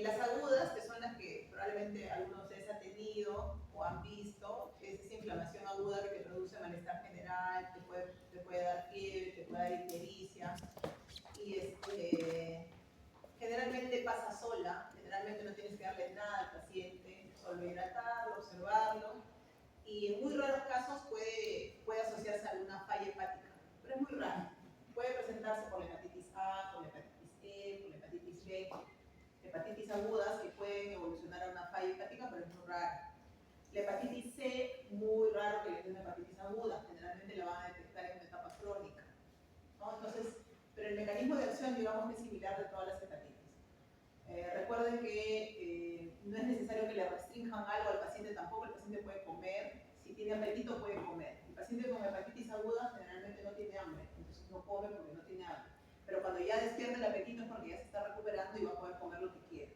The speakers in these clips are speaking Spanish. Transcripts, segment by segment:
Las agudas, que son las que probablemente algunos de ustedes han tenido o han visto, es esa inflamación aguda que te produce malestar general, te puede dar fiebre, te puede dar ictericia, y generalmente pasa sola, generalmente no tienes que darle nada al paciente, solo hidratarlo, observarlo, y en muy raros casos puede asociarse a alguna falla hepática, pero es muy raro. Puede presentarse por la hepatitis A, por la hepatitis E, por la hepatitis B, hepatitis agudas que pueden evolucionar a una falla hepática, pero es muy raro. La hepatitis C, muy raro que le dé una hepatitis aguda, generalmente la van a detectar en una etapa crónica, ¿no? Entonces, pero el mecanismo de acción, digamos, es similar de todas las hepatitis. Recuerden que no es necesario que le restrinjan algo al paciente tampoco, el paciente puede comer, si tiene apetito puede comer. El paciente con hepatitis aguda generalmente no tiene hambre, entonces no come porque no tiene hambre. Pero cuando ya despierta el apetito es porque ya se está recuperando y va a poder comer lo que quiere.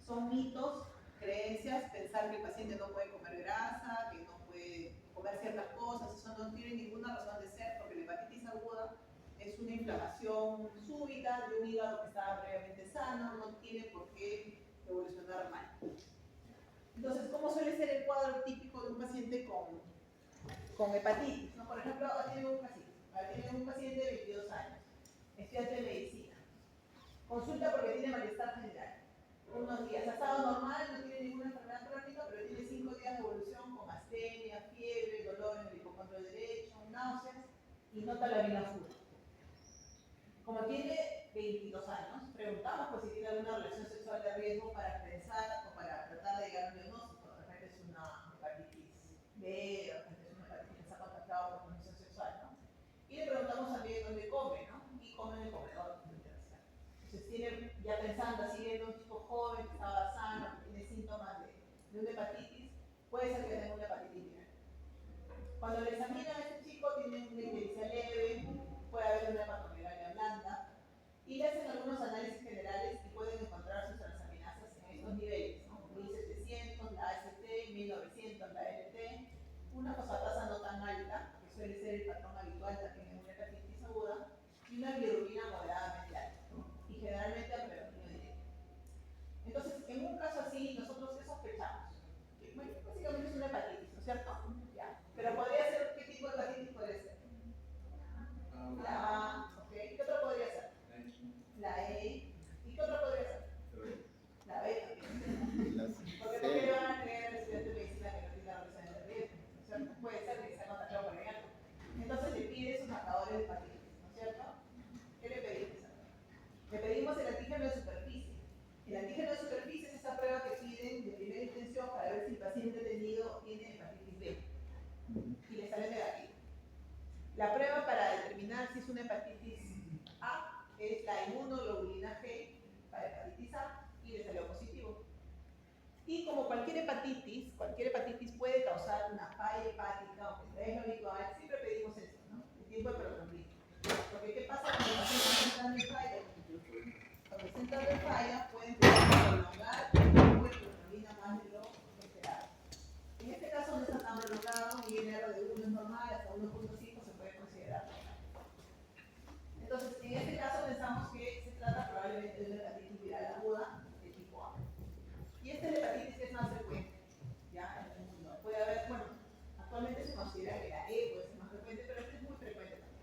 Son mitos, creencias, pensar que el paciente no puede comer grasa, que no puede comer ciertas cosas, eso no tiene ninguna razón de ser, porque la hepatitis aguda es una inflamación súbita de un hígado que estaba previamente sano, no tiene por qué evolucionar mal. Entonces, ¿cómo suele ser el cuadro típico de un paciente con hepatitis? ¿No? Por ejemplo, tiene un paciente de 22 años, estudiante de medicina, consulta porque tiene malestar general. Unos días, ha estado normal, no tiene ninguna enfermedad crónica, pero tiene 5 días de evolución con astenia, fiebre, dolor en el hipocondrio derecho, náuseas y nota la vida azul. Como tiene 22 años, preguntamos pues, si tiene alguna relación sexual de riesgo para pensar o para tratar de llegar a un diagnóstico. De repente es una hepatitis B, de repente es una hepatitis que se ha contactado por transmisión sexual, ¿no? Y le preguntamos también dónde come, ¿no? Y come en el comedor universitario. Entonces tiene, ya pensando, así viendo un chico joven que estaba sano, que tiene síntomas de una hepatitis, puede ser que tenga una hepatitis viral. Cuando le examinan a este chico, tiene una ictericia leve, puede haber una hepatomegalia blanda, y le hacen algunos análisis generales y pueden encontrar sus transaminasas en estos niveles, ¿no? 1700, la AST, 1900, la LT, una fosfatasa no tan alta, que suele ser el patrón habitual también en una hepatitis aguda, y una bilirrubina moderadamente alta, y generalmente a predominio directo. Entonces, en un caso así, nosotros ¿qué sospechamos? Que, bueno, básicamente es una hepatitis, ¿no es cierto? Ya. Pero podría ser, ¿qué tipo de hepatitis podría ser? La A, ¿ok? ¿Qué otro podría ser? La E. ¿Y qué otro podría ser? La B también. Porque ¿por qué le van a creer al estudiante de medicina que no tiene la relación de riesgo? ¿No es cierto? Puede ser que se ha contagiado con algo. Entonces le pide sus marcadores de hepatitis, ¿no es cierto? ¿Qué le pedimos? Le pedimos el antígeno de superficie. El antígeno de superficie es esa prueba que piden de primera intención para ver si el paciente tiene hepatitis B. Y le sale negativo. La prueba para determinar si es una hepatitis A es la inmunoglobulina G para hepatitis A y le salió positivo. Y como cualquier hepatitis puede causar una falla hepática, aunque no es lo habitual, siempre pedimos eso, ¿no? El tiempo de protrombina. Porque ¿qué pasa cuando el paciente está entrando en falla? Cuando está entrando en falla, puede empezar a prolongar el tiempo de protrombina más de lo esperado. En este caso no está tan prolongado, y el R de 1 es normal, hasta 1.5 se puede considerar normal. Entonces, en este caso pensamos que se trata probablemente de una hepatitis viral aguda de tipo A. Y esta es la hepatitis que es más frecuente, ¿ya? En el mundo. Puede haber, bueno, actualmente se considera que la E puede ser más frecuente, pero esta es muy frecuente también.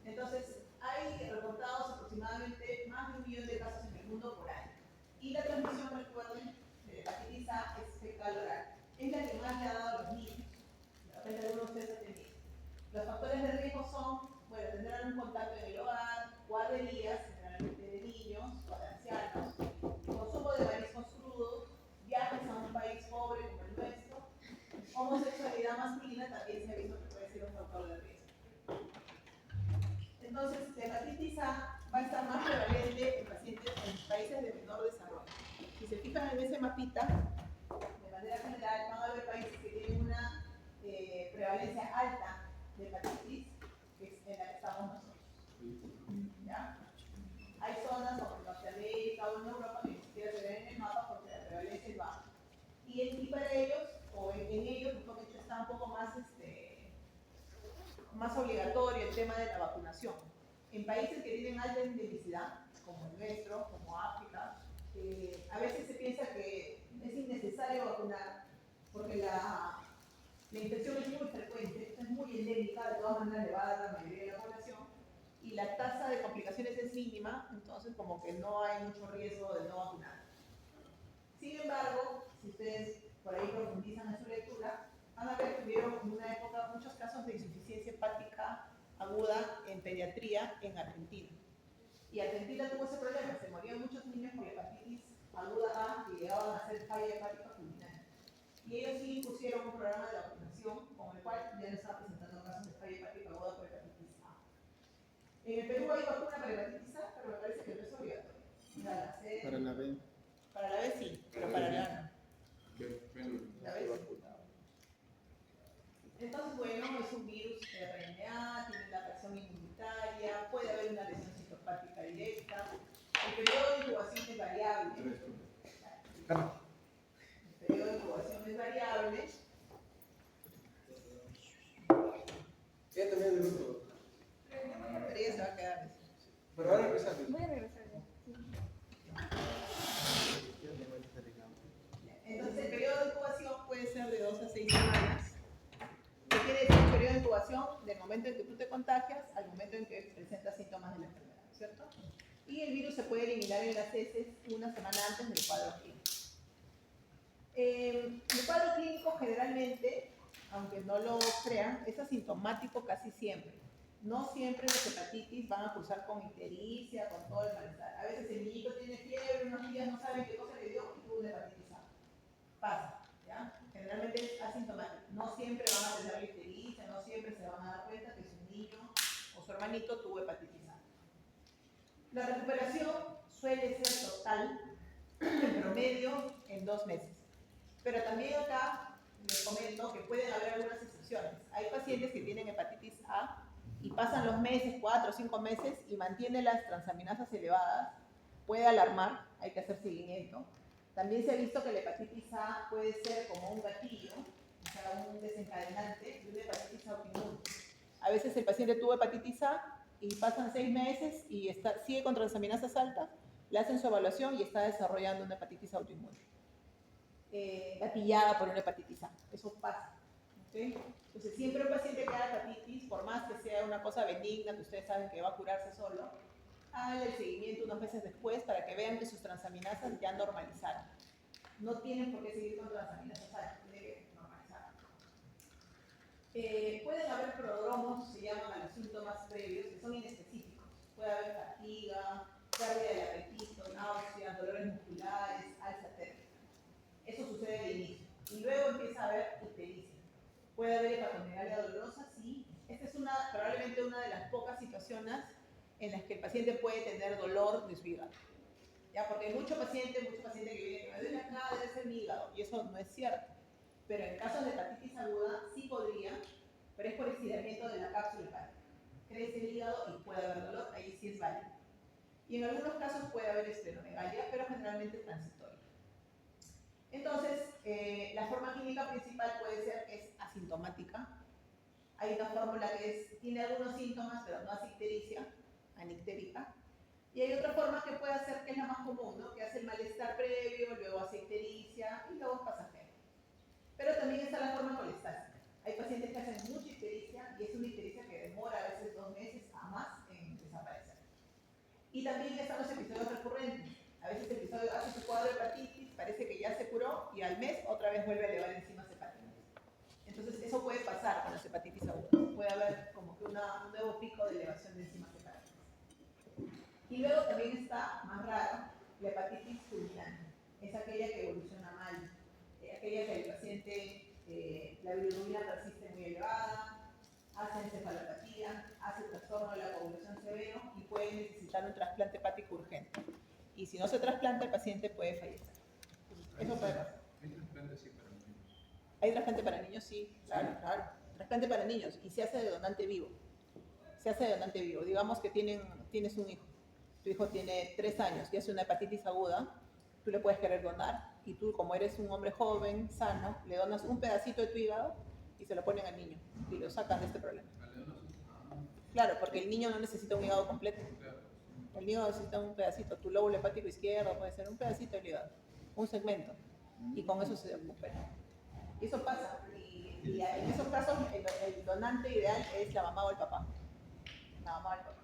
Entonces, hay reportados aproximadamente más de 1 millón de casos en el mundo por año. Y la transmisión, recuerden, de la hepatitis A es fecal oral. Es la que más le ha dado a los niños. De repente algunos de ustedes han tenido. Los factores de riesgo son, bueno, tendrán un contacto en el hogar, guarderías, generalmente de niños o de ancianos, consumo de mariscos crudos, viajes a un país pobre como el nuestro, homosexualidad masculina también se ha visto que puede ser un factor de riesgo. Entonces, la hepatitis A va a estar más prevalente en pacientes en países de menor desarrollo. Si se fijan en ese mapita, de manera general, van a haber países que tienen una prevalencia alta de hepatitis, que es en la que estamos nosotros. ¿Ya? Hay zonas como en Norteamérica o en Europa que ni siquiera se ven en el mapa porque la prevalencia es baja. Y para ellos, o en ellos, está un poco más obligatorio el tema de la vacunación. En países que tienen alta endemicidad, como el nuestro, como África, a veces se piensa que es innecesario vacunar porque la infección es muy frecuente, es muy endémica, de todas maneras le va a dar la mayoría de la población, y la tasa de complicaciones es mínima, entonces como que no hay mucho riesgo de no vacunar. Sin embargo, si ustedes por ahí profundizan en su lectura, van a ver que tuvieron en una época muchos casos de insuficiencia hepática aguda en pediatría en Argentina. Y Argentina tuvo ese problema, se morían muchos niños por hepatitis aguda A y llegaban a ser falla hepática fulminante. Y ellos sí pusieron un programa de vacunación con el cual ya no estaban presentando casos de falla hepática aguda por hepatitis A. En el Perú hay vacuna para hepatitis A, pero me parece que no es obligatorio. Para la B. Para la B sí, pero para la A no. La B sí. Entonces, bueno, es un virus RNA, tiene la reacción inmunitaria, puede haber una lesión citopática directa. El periodo de incubación es variable. El periodo de incubación es variable. Ya también el grupo. Pero ella se va a quedar. Pero ahora empezar. Voy a regresar ya. Entonces, el periodo de incubación puede ser de 2 a 6 semanas. ¿Qué quiere decir el periodo de incubación? Del momento en que tú te contagias al momento en que presentas síntomas de la enfermedad, ¿cierto? Y el virus se puede eliminar en las heces una semana antes del cuadro clínico. El cuadro clínico generalmente, aunque no lo crean, es asintomático casi siempre. No siempre las hepatitis van a cursar con ictericia, con todo el malestar. A veces el niñito tiene fiebre, unos días no saben qué cosa le dio y tuvo una hepatitis A. Pasa, ¿ya? Generalmente es asintomático. No siempre van a tener la ictericia, no siempre se van a dar cuenta que su niño o su hermanito tuvo hepatitis A. La recuperación suele ser total, en promedio, en 2 meses. Pero también acá les comento que pueden haber algunas excepciones. Hay pacientes que tienen hepatitis A y pasan los meses, 4 o 5 meses, y mantienen las transaminasas elevadas. Puede alarmar, hay que hacer seguimiento. También se ha visto que la hepatitis A puede ser como un gatillo, o sea, un desencadenante de una hepatitis autoinmune. A veces el paciente tuvo hepatitis A y pasan 6 meses y sigue con transaminasas altas, le hacen su evaluación y está desarrollando una hepatitis autoinmune. Gatillada por una hepatitis A. Eso pasa. ¿Okay? Entonces, siempre un paciente que haga hepatitis, por más que sea una cosa benigna, que ustedes saben que va a curarse solo, hagan el seguimiento unos meses después para que vean que sus transaminasas ya normalizaron. No tienen por qué seguir con transaminasas altas, tienen que normalizar. Pueden haber prodromos, se llaman a los síntomas previos, que son inespecíficos. Puede haber fatiga, pérdida de apetito, náuseas, dolores musculares, alza térmica. Eso sucede al inicio. Y luego empieza a haber ictericia. Puede haber hepatomegalia dolorosa, sí. Esta es probablemente una de las pocas situaciones en las que el paciente puede tener dolor de su hígado. ¿Ya? Porque hay muchos pacientes que vienen que me duele acá, debe ser mi hígado. Y eso no es cierto. Pero en casos de hepatitis aguda sí podría, pero es por estiramiento de la cápsula hepática. Crece el hígado y puede haber dolor, ahí sí es válido. Y en algunos casos puede haber esplenomegalia, pero generalmente transitoria. Entonces, la forma clínica principal puede ser que es asintomática. Hay una fórmula que tiene algunos síntomas, pero no es ictericia, anictérica. Y hay otra forma que puede hacer, que es la más común, ¿no? Que hace el malestar previo, luego hace ictericia y luego es pasajero. Pero también está la forma colestática. Hay pacientes que hacen mucha ictericia y es una ictericia que demora a veces 2 meses a más en desaparecer. Y también están los episodios recurrentes. A veces el episodio hace su cuadro de hepatitis, parece que ya se curó y al mes otra vez vuelve a elevar enzimas hepáticas. Entonces eso puede pasar con las hepatitis agudas. Puede haber como que un nuevo pico de elevación de enzimas hepáticas. Y luego también está más rara la hepatitis fulminante. Es aquella que evoluciona mal, aquella que el paciente, la bilirrubina persiste muy elevada, hace encefalopatía, hace trastorno de la coagulación severo y puede necesitar un trasplante hepático urgente. Y si no se trasplanta, el paciente puede fallecer. Eso puede pasar. ¿Hay trasplante sí para niños? ¿Hay trasplante para niños? Sí, claro, claro. Trasplante para niños y se hace de donante vivo. Se hace de donante vivo. Digamos que tienes un hijo. Tu hijo tiene 3 años y hace una hepatitis aguda. Tú le puedes querer donar y tú, como eres un hombre joven, sano, le donas un pedacito de tu hígado y se lo ponen al niño y lo sacan de este problema. Claro, porque el niño no necesita un hígado completo. El niño necesita un pedacito, tu lóbulo hepático izquierdo puede ser un pedacito del hígado, un segmento, y con eso se recupera. Y eso pasa, y en esos casos el donante ideal es la mamá o el papá. La mamá o el papá.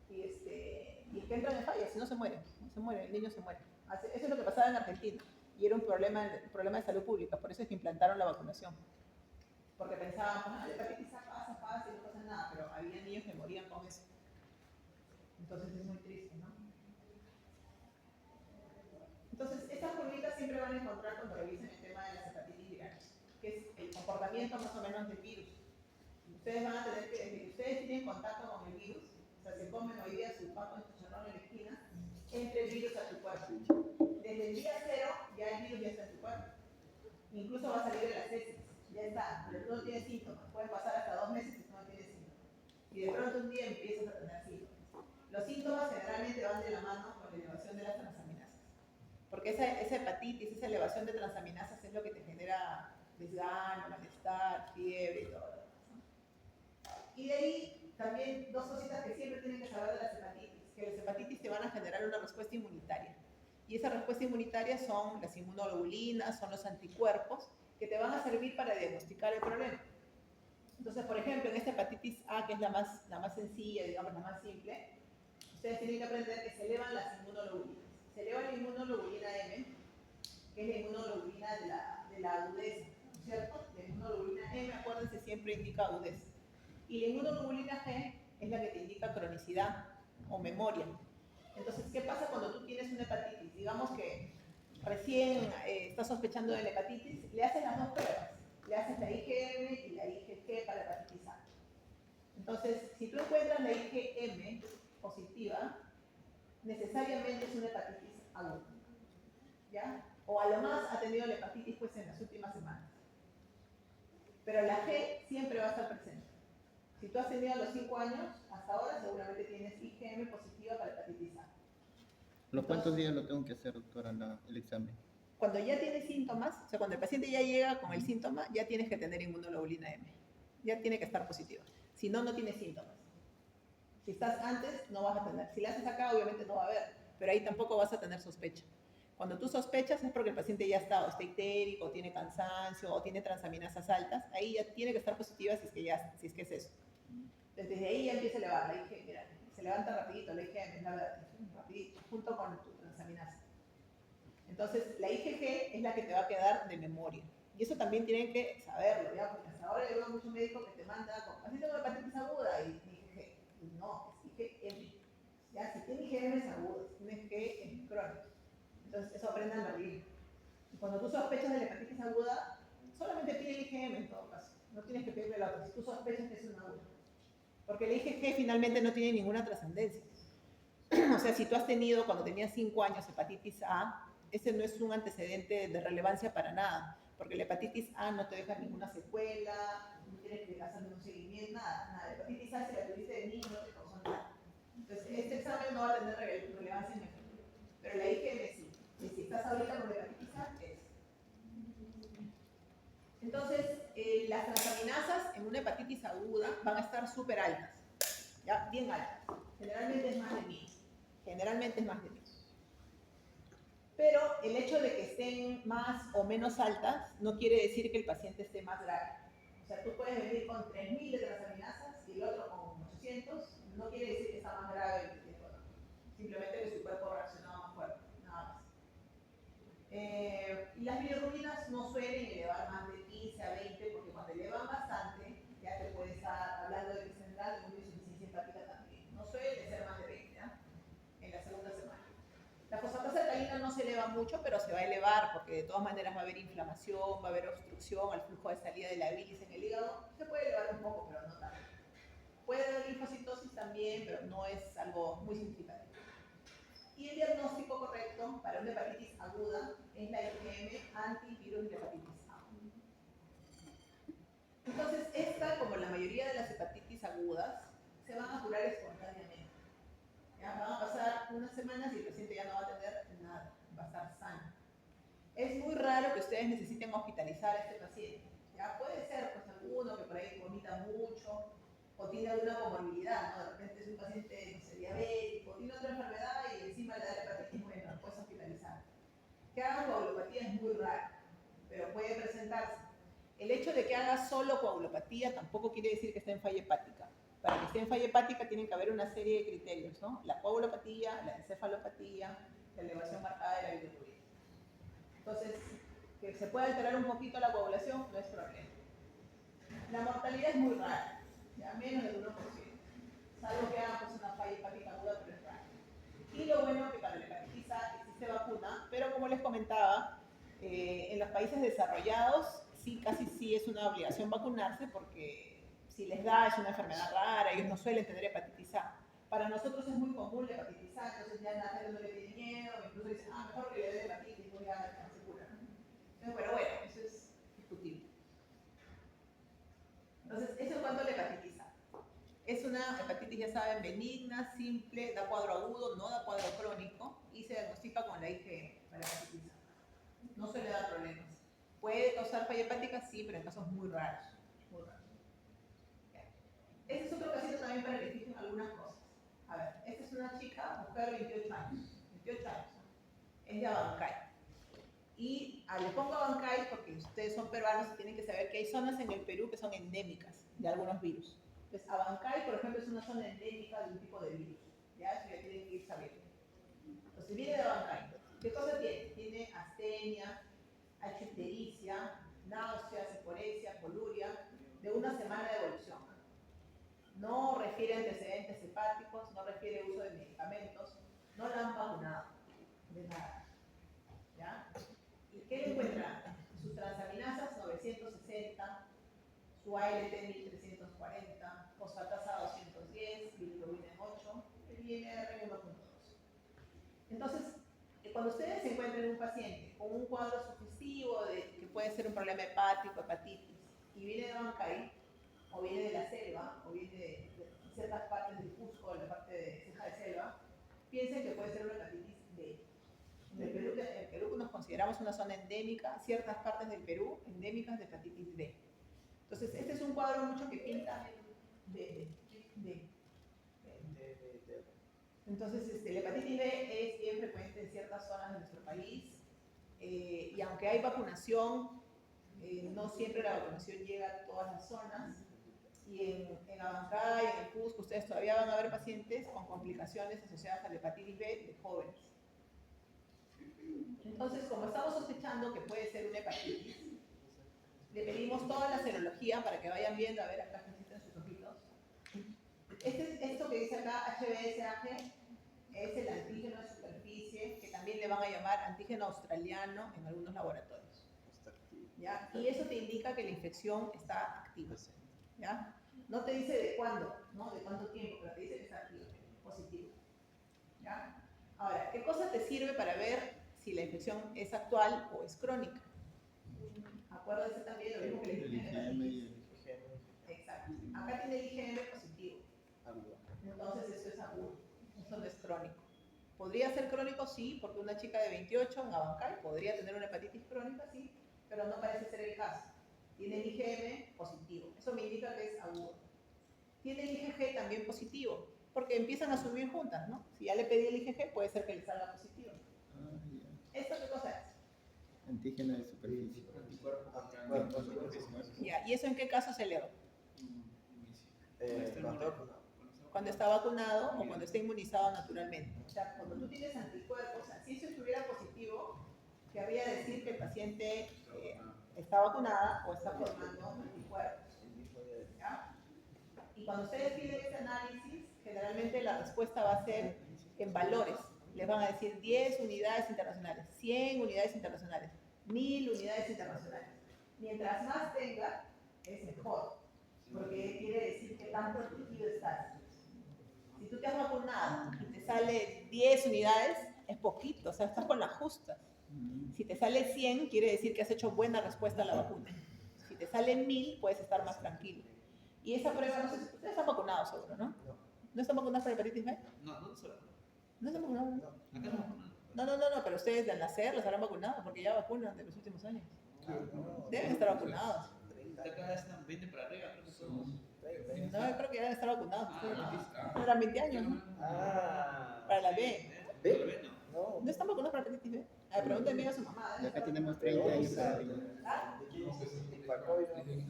Y que entran en falla, si no se muere, el niño se muere. Eso es lo que pasaba en Argentina, y era un problema de salud pública, por eso es que implantaron la vacunación. Porque pensaban, la hepatitis A pasa y no pasa nada, pero había niños que morían con eso. Entonces es muy triste, ¿no? Entonces, estas curvitas siempre van a encontrar cuando revisen el tema de las hepatitis virales, que es el comportamiento más o menos del virus. Ustedes van a tener que, desde que ustedes tienen contacto con el virus, o sea, se comen hoy día su pato en chicharrón en la esquina, entra el virus a tu cuerpo. Desde el día 0 ya el virus ya está en tu cuerpo. Incluso va a salir de las heces, ya está, pero tú no tienes síntomas. Pueden pasar hasta 2 meses y tú no tienes síntomas. Y de pronto un día empiezas a tener síntomas. Los síntomas generalmente van de la mano con la elevación de las transaminasas. Porque esa hepatitis, esa elevación de transaminasas es lo que te genera desgano, malestar, fiebre y todo. Y de ahí también dos cositas que siempre tienen que saber de las hepatitis, que las hepatitis te van a generar una respuesta inmunitaria. Y esa respuesta inmunitaria son las inmunoglobulinas, son los anticuerpos, que te van a servir para diagnosticar el problema. Entonces, por ejemplo, en esta hepatitis A, que es la más sencilla, digamos, la más simple, ustedes tienen que aprender que se elevan las inmunoglobulinas. Se eleva la inmunoglobulina M, que es la inmunoglobulina de la agudeza, ¿no es cierto? La inmunoglobulina M, acuérdense, siempre indica agudeza. Y la inmunoglobulina G es la que te indica cronicidad o memoria. Entonces, ¿qué pasa cuando tú tienes una hepatitis? Digamos que recién estás sospechando de la hepatitis, le haces las dos pruebas. Le haces la IgM y la IgG para la hepatitis A. Entonces, si tú encuentras la IgM positiva, necesariamente es una hepatitis aguda. ¿Ya? O a lo más ha tenido la hepatitis pues en las últimas semanas. Pero la G siempre va a estar presente. Si tú has tenido a los 5 años, hasta ahora seguramente tienes IgM positiva para hepatitis A. ¿Los cuántos días lo tengo que hacer, doctora, el examen? Cuando ya tienes síntomas, o sea, cuando el paciente ya llega con el síntoma, ya tienes que tener inmunoglobulina M. Ya tiene que estar positiva. Si no, no tienes síntomas. Si estás antes, no vas a tener. Si la haces acá, obviamente no va a haber, pero ahí tampoco vas a tener sospecha. Cuando tú sospechas es porque el paciente ya está ictérico, tiene cansancio o tiene transaminasas altas, ahí ya tiene que estar positiva si es que es eso. Desde ahí ya empieza a elevar, la IgM, mira, se levanta rapidito, la IgM, rapidito, junto con tu transaminasa. Entonces, la IgG es la que te va a quedar de memoria. Y eso también tienen que saberlo, ¿ya? Porque hasta ahora yo veo muchos médicos que te mandan, así tengo hepatitis aguda y IgG. Y no, es IgM. Ya, si tiene IgM es aguda, si tiene IgG es crónico. Entonces, eso aprendanlo bien. Y cuando tú sospechas de la hepatitis aguda, solamente pide el IgM en todo caso. No tienes que pedirle la otra, si tú sospechas que es una aguda. Porque el IgG finalmente no tiene ninguna trascendencia. O sea, si tú has tenido, cuando tenías 5 años, hepatitis A, ese no es un antecedente de relevancia para nada, porque la hepatitis A no te deja ninguna secuela, no tienes que hacer ningún seguimiento, nada. La hepatitis A, si la tuviste de niño, no te causó nada. Entonces, este examen no va a tener relevancia en el futuro, pero la IgM sí. Y si estás ahorita con la hepatitis A, es. Entonces, las transaminasas en una hepatitis aguda van a estar súper altas, ¿ya? Bien altas. Generalmente es más de 1000. Generalmente es más de 1000. Pero el hecho de que estén más o menos altas no quiere decir que el paciente esté más grave. O sea, tú puedes venir con 3000 de transaminasas y el otro con 800, no quiere decir que está más grave el tiempo, ¿no? Simplemente que su cuerpo reacciona más fuerte, nada más. Y las bilirrubinas no suelen elevar más de 15 a 20, porque cuando elevan bastante, ya te puede estar hablando de que tendrá de una insuficiencia hepática también. No suele ser más de 20, ¿ya? En la segunda semana. La fosfatasa alcalina no se eleva mucho, pero se va a elevar porque de todas maneras va a haber inflamación, va a haber obstrucción al flujo de salida de la bilis en el hígado. Se puede elevar un poco, pero no tanto. Puede haber linfocitosis también, pero no es algo muy significativo. Y el diagnóstico correcto para una hepatitis aguda es la IgM antivirus de hepatitis A. Entonces, esta, como la mayoría de las hepatitis agudas, se van a curar espontáneamente. ¿Ya? Van a pasar unas semanas y el paciente ya no va a tener nada, va a estar sano. Es muy raro que ustedes necesiten hospitalizar a este paciente. ¿Ya? Puede ser pues alguno que por ahí vomita mucho, o tiene alguna comorbilidad, ¿no? De repente es un paciente, no sé, diabético, tiene otra enfermedad y encima le da la hepatitis, bueno, lo puedes hospitalizar. Que haga coagulopatía es muy raro, pero puede presentarse. El hecho de que haga solo coagulopatía tampoco quiere decir que esté en falla hepática. Para que esté en falla hepática tienen que haber una serie de criterios, ¿no? La coagulopatía, la encefalopatía, la elevación marcada de la bilirrubina. Entonces, que se pueda alterar un poquito la coagulación no es problema. La mortalidad es muy rara, ya menos del 1%, salvo que haga pues, una falla hepática aguda, pero es rara. Y lo bueno es que para la hepatitis A existe vacuna, pero como les comentaba, en los países desarrollados sí, casi sí es una obligación vacunarse porque si les da es una enfermedad rara, ellos no suelen tener hepatitis A. Para nosotros es muy común la hepatitis A, entonces ya la gente no le tiene miedo, incluso dicen, mejor que le dé hepatitis, voy a se cura. Entonces, bueno, eso es discutible. Entonces, eso en cuanto a la hepatitis A. Es una hepatitis, ya saben, benigna, simple, da cuadro agudo, no da cuadro crónico y se diagnostica con la IgM para la hepatitis A. No suele dar problemas. ¿Puede causar falla hepática? Sí, pero en casos muy raros. Muy raros. Este es otro casito también para que fijen algunas cosas. A ver, esta es una chica, mujer de 28 años. 28 años. Es de Abancay. Y le pongo Abancay porque ustedes son peruanos y tienen que saber que hay zonas en el Perú que son endémicas de algunos virus. Entonces, Abancay, por ejemplo, es una zona endémica de un tipo de virus. Ya, eso ya tienen que ir sabiendo. Entonces, viene de Abancay. ¿Qué cosa tiene? Tiene astenia, ictericia, náuseas, hiporexia, coluria, de una semana de evolución. No refiere antecedentes hepáticos, no refiere uso de medicamentos, no la han vacunado de nada. ¿Ya? ¿Y qué le encuentran? Sus transaminasas 960, su ALT 1340, fosfatasa 210, bilirrubina en 8, el INR en 1.2. Entonces, cuando ustedes se encuentren un paciente con un cuadro sugestivo de que puede ser un problema hepático, hepatitis, y viene de Abancay, o viene de la selva, o viene de ciertas partes del Cusco, de la parte de ceja de selva, piensen que puede ser una hepatitis B. En el Perú nos consideramos una zona endémica, ciertas partes del Perú endémicas de hepatitis B. Entonces, este es un cuadro mucho que pinta de. Entonces, la hepatitis B es bien frecuente en ciertas zonas de nuestro país y aunque hay vacunación, no siempre la vacunación llega a todas las zonas. Y en Abancay, en el Cusco, ustedes todavía van a ver pacientes con complicaciones asociadas a la hepatitis B de jóvenes. Entonces, como estamos sospechando que puede ser una hepatitis, le pedimos toda la serología para que vayan viendo, a ver acá necesitan sus ojitos. Esto que dice acá, HBsAg, es el antígeno de superficie, que también le van a llamar antígeno australiano en algunos laboratorios. ¿Ya? Y eso te indica que la infección está activa. ¿Ya? No te dice de cuándo, ¿no? De cuánto tiempo, pero te dice que está activo, positivo. ¿Ya? Ahora, ¿qué cosa te sirve para ver si la infección es actual o es crónica? Acuérdense también lo mismo que le dije. Exacto. Acá tiene el IgM positivo. Entonces eso es agudo, eso no es crónico. ¿Podría ser crónico? Sí, porque una chica de 28 en Abancay podría tener una hepatitis crónica, sí, pero no parece ser el caso. Tiene el IgM positivo, eso me indica que es agudo. Tiene el IgG también positivo, porque empiezan a subir juntas, ¿no? Si ya le pedí el IgG, puede ser que le salga positivo. ¿Esto qué cosa es? Antígeno de superficie. Ya, ¿y eso en qué caso se eleva? Cuando está vacunado o cuando está inmunizado naturalmente. O sea, cuando tú tienes anticuerpos, o sea, si eso estuviera positivo, querría decir que el paciente está vacunada o está formando anticuerpos. ¿Ya? Y cuando ustedes piden ese análisis, generalmente la respuesta va a ser en valores. Les van a decir 10 unidades internacionales, 100 unidades internacionales, 1000 unidades internacionales. Mientras más tenga, es mejor, porque quiere decir que tan protegido estás. Si tú te has vacunado y te sale 10 unidades, es poquito, o sea, estás con la justa. Si te sale 100, quiere decir que has hecho buena respuesta a la vacuna. Si te sale 1000, puedes estar más tranquilo. Y esa prueba, no sé si ustedes están vacunados seguro, ¿no? ¿No están vacunados para hepatitis B? No se vacuna. ¿No están vacunados? Acá no vacunan. No, pero ustedes de al nacer los habrán vacunado, porque ya vacunan de los últimos años. Deben estar vacunados. Acá están 20 para arriba, creo que somos. No, yo creo que ya deben estar vacunados. Ah, No eran 20 años, ¿no? Para la B. ¿B? No. ¿No están vacunados para la hepatitis B? A ver, pregúntenme a su mamá. Y acá tenemos 30 años todavía. ¿Ah?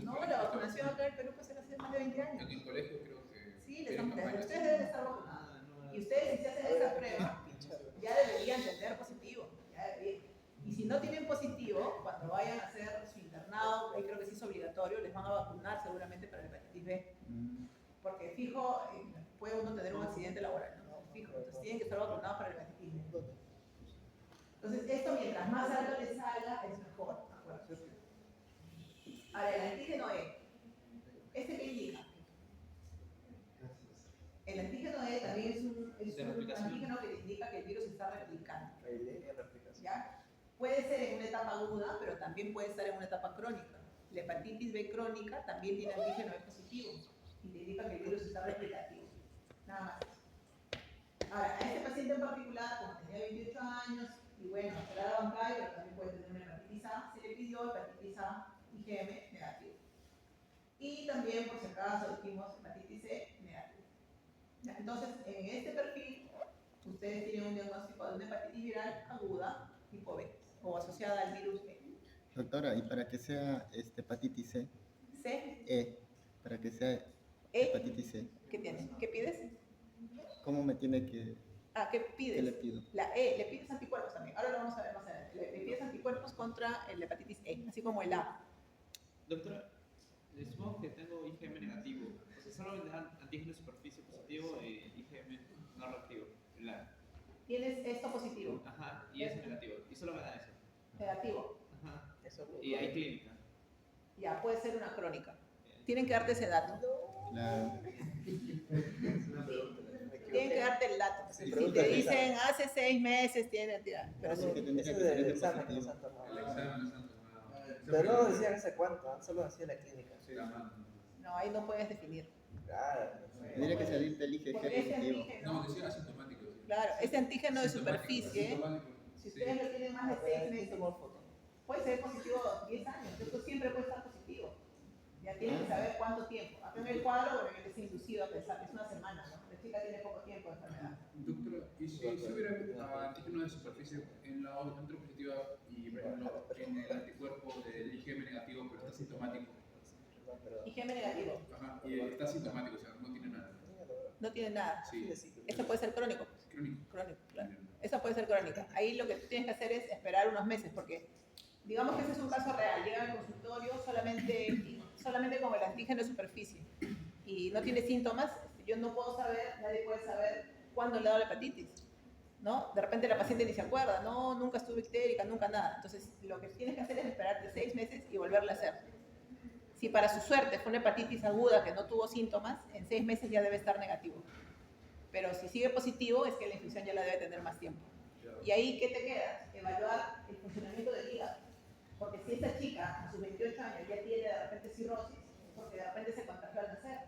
No, la vacunación acá en el Perú puede ser hace más de 20 años. En el colegio creo que. Sí, ustedes deben estar vacunados. Y ustedes, si se hacen esa prueba, ya deberían tener positivo. Ya deberían. Y si no tienen positivo, cuando vayan a hacer su internado, ahí creo que sí es obligatorio, les van a vacunar seguramente para la hepatitis B. Porque fijo, puede uno tener un accidente laboral, ¿no? Fijo, entonces tienen que estar vacunados para la hepatitis B. Entonces, esto mientras más alto les salga, es mejor. Acuérdense. Ahora, el antígeno E. ¿Este qué indica? El antígeno E también es un antígeno que le indica que el virus está replicando. ¿Ya? Puede ser en una etapa aguda, pero también puede estar en una etapa crónica. La hepatitis B crónica también tiene antígeno E positivo y le indica que el virus está replicativo. Nada más. Ahora, a este paciente en particular, como tenía 28 años, y bueno, era bancario, pero también puede tener una hepatitis A, se le pidió hepatitis A IgM negativo. Y también, por si acaso, dijimos hepatitis C negativo. ¿Ya? Entonces, en este perfil, ustedes tienen un diagnóstico de una hepatitis viral aguda tipo B o asociada al virus B. Doctora, y para que sea hepatitis C, C, para que sea E, hepatitis C, ¿qué tienes? ¿Qué pides? ¿cómo me tiene que, Ah, ¿qué qué pides? le pido? La E, le pides anticuerpos también. Ahora lo vamos a ver más adelante. Le pides anticuerpos contra la hepatitis E, así como el A. Doctora, supongo que tengo IgM negativo. O sea, solo me dan antígeno de superficie positivo e IgM no reactivo. Tienes esto positivo, Ajá, y eso negativo. Y solo me da eso. negativo. Ajá. Y hay clínica. Ya, puede ser una crónica. Tienen que darte ese dato. Claro. Tienen que darte el dato. Sí, Si pregunta te el dicen hace 6 meses, tiene, tía. Pero Así sí, que tendría que Ese ser del ese examen que nos positivo. han tomado. El examen es antes. Pero no decían hace cuánto, solo hacía la clínica. no, ahí no puedes definir. Claro. Tendría que salir del IgG Porque ese positivo. antígeno, No, decía asintomático. claro, ese antígeno de superficie, si ustedes lo tienen más de 6 meses, puede ser positivo 10 años. Esto siempre puede estar positivo. Ya tienen que saber cuánto tiempo. Acá en el cuadro, bueno, yo les he inducido a pensar que es una semana, ¿no? La chica tiene poco tiempo de enfermedad. Doctora, ¿y si hubiera antígeno de superficie en la otra positiva y por ejemplo en el anticuerpo del IgM negativo, pero está sintomático? IgM negativo, Ajá, y está sintomático, o sea, no tiene nada. no tiene nada. Sí, Esto puede ser crónico. crónico. Crónico, claro. Esa puede ser crónica. Ahí lo que tú tienes que hacer es esperar unos meses, porque digamos que ese es un caso real. Llega al consultorio solamente con el antígeno de superficie y no tiene síntomas. Yo no puedo saber, nadie puede saber cuándo le ha dado la hepatitis, ¿no? De repente la paciente ni se acuerda, no, nunca estuvo ictérica, nunca nada. Entonces, lo que tienes que hacer es esperarte 6 meses y volverla a hacer. Si para su suerte fue una hepatitis aguda que no tuvo síntomas, en 6 meses ya debe estar negativo. Pero si sigue positivo, es que la infección ya la debe tener más tiempo. Y ahí, ¿qué te queda? Evaluar el funcionamiento del hígado. Porque si esta chica a sus 28 años ya tiene de repente cirrosis, porque de repente se contagió al nacer,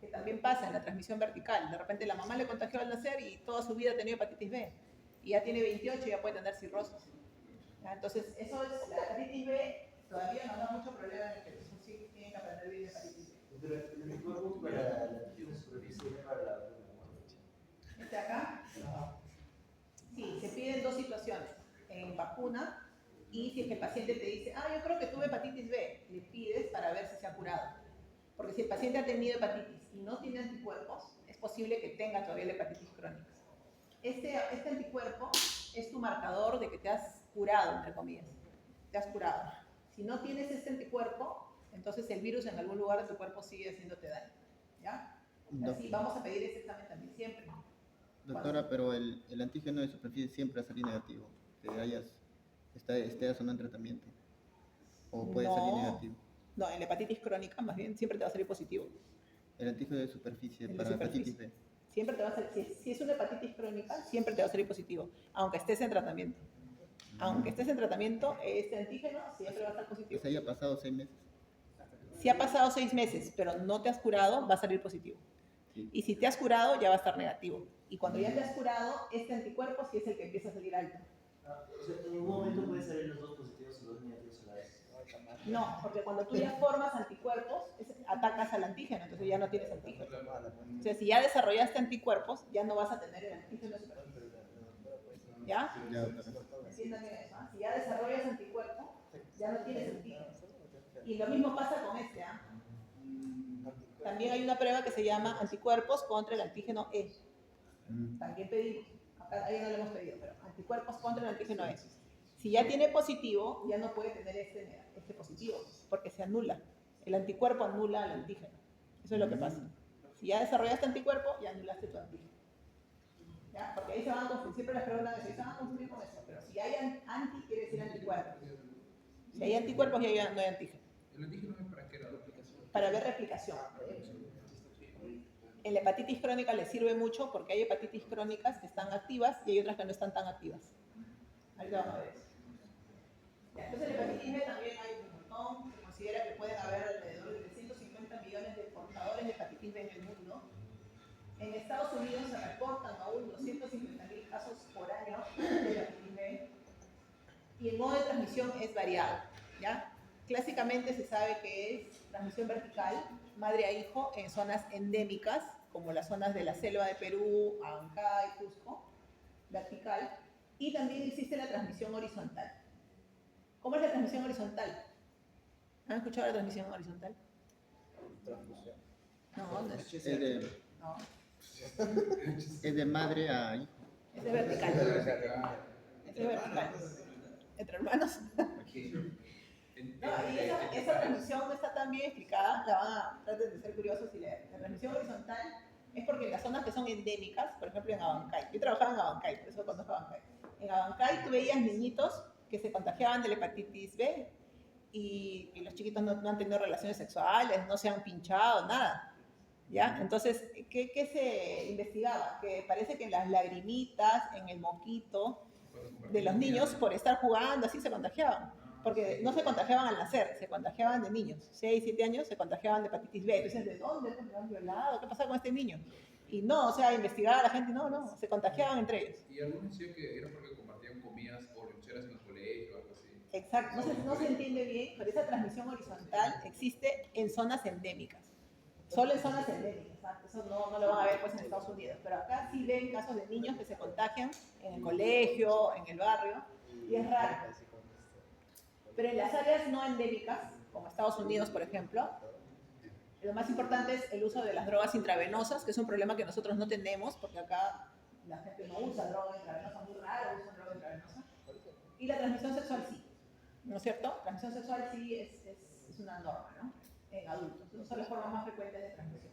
que también pasa en la transmisión vertical. De repente la mamá le contagió al nacer y toda su vida ha tenido hepatitis B. Y ya tiene 28 y ya puede tener cirrosis. ¿Ya? Entonces, eso es, la hepatitis B todavía nos da mucho problema en el que sí tienen que aprender bien de hepatitis B. Pero el anticuerpo para la antígeno de superficie es para la ¿Este acá? Sí, se piden 2 situaciones. En vacuna y si es que el paciente te dice, yo creo que tuve hepatitis B, le pides para ver si se ha curado. Porque si el paciente ha tenido hepatitis y no tiene anticuerpos, es posible que tenga todavía la hepatitis crónica. Este anticuerpo es tu marcador de que te has curado, entre comillas. Te has curado. Si no tienes este anticuerpo, entonces el virus en algún lugar de tu cuerpo sigue haciéndote daño. ¿Ya? Así vamos a pedir ese examen también siempre. Doctora, pero el antígeno de superficie siempre va a salir negativo, que estés o no en tratamiento. O puede salir negativo. No, en la hepatitis crónica más bien siempre te va a salir positivo. El antígeno de superficie El de para superficie. hepatitis B. Siempre te va a salir, si es una hepatitis crónica, siempre te va a salir positivo, aunque estés en tratamiento. Aunque estés en tratamiento, este antígeno siempre va a estar positivo. Pues haya pasado 6 meses. Si ha pasado 6 meses, pero no te has curado, va a salir positivo. Sí. Y si te has curado, ya va a estar negativo. Y cuando ya te has curado, este anticuerpo sí es el que empieza a salir alto. O sea, en un momento pueden salir los dos positivos y los dos negativos a la vez. No, porque cuando tú ya formas anticuerpos, atacas al antígeno, entonces ya no tienes antígeno. O sea, si ya desarrollaste anticuerpos, ya no vas a tener el antígeno de superficie. ¿Ya? Ya, doctora. Entiendan bien eso, ¿ah? Si ya desarrollas anticuerpos, ya no tienes antígeno. Y lo mismo pasa con este, ¿ah? También hay una prueba que se llama anticuerpos contra el antígeno E. También pedimos, acá ahí no lo hemos pedido, pero anticuerpos contra el antígeno E. Si ya tiene positivo, ya no puede tener este positivo, porque se anula. El anticuerpo anula al antígeno. Eso es lo que pasa. Si ya desarrollaste anticuerpo, ya anulaste tu antígeno. ¿Ya? Porque ahí se van a confundir, siempre las preguntas se van a confundir con eso, pero si hay anti, quiere decir anticuerpos. Si hay anticuerpos, ya no hay antígeno. ¿El antígeno es para qué era la aplicación? Para ver replicación. En la hepatitis crónica le sirve mucho porque hay hepatitis crónicas que están activas y hay otras que no están tan activas. Ahorita vamos a ver eso. Ya, entonces, la hepatitis B también hay un montón. Se considera que pueden haber alrededor de 350 millones de portadores de hepatitis B en el mundo. En Estados Unidos se reportan aún 250.000 casos por año de hepatitis B. Y el modo de transmisión es variado. ¿Ya? Clásicamente se sabe que es transmisión vertical, madre a hijo, en zonas endémicas, como las zonas de la selva de Perú, Abancay, Cusco, vertical. Y también existe la transmisión horizontal. ¿Cómo es la transmisión horizontal? ¿Han escuchado la transmisión horizontal? No, no es. No, Es de madre a hijo. es de vertical. Es de vertical. Entre hermanos. No, y esa transmisión no está tan bien explicada, la van a tratar de ser curiosos y leer. La transmisión horizontal es porque en las zonas que son endémicas, por ejemplo en Abancay, yo trabajaba en Abancay, por eso conozco Abancay. En Abancay tú veías niñitos que se contagiaban de la hepatitis B y los chiquitos no han tenido relaciones sexuales, no se han pinchado, nada. ¿Ya? Entonces, ¿qué se investigaba? Que parece que en las lagrimitas, en el moquito de los niños, por estar jugando, así se contagiaban. Porque no se contagiaban al nacer, se contagiaban de niños. 6, 7 años se contagiaban de hepatitis B. Entonces, ¿de dónde? ¿Me han violado? ¿Qué pasa con este niño? Y no, o sea, investigaba a la gente, no, se contagiaban entre ellos. Y algunos decían que era porque compartían comidas o loncheras en el colegio o algo así. Exacto, no se entiende bien, pero esa transmisión horizontal existe en zonas endémicas. Solo en zonas endémicas, ¿sabes? Eso no lo van a ver pues en Estados Unidos, pero acá sí ven casos de niños que se contagian en el colegio, en el barrio, y es raro. Pero en las áreas no endémicas, como Estados Unidos, por ejemplo, lo más importante es el uso de las drogas intravenosas, que es un problema que nosotros no tenemos, porque acá la gente no usa droga intravenosa, muy raro usan droga intravenosa. Y la transmisión sexual sí, ¿no es cierto? La transmisión sexual sí es una norma, ¿no? En adultos. Esas son las formas más frecuentes de transmisión.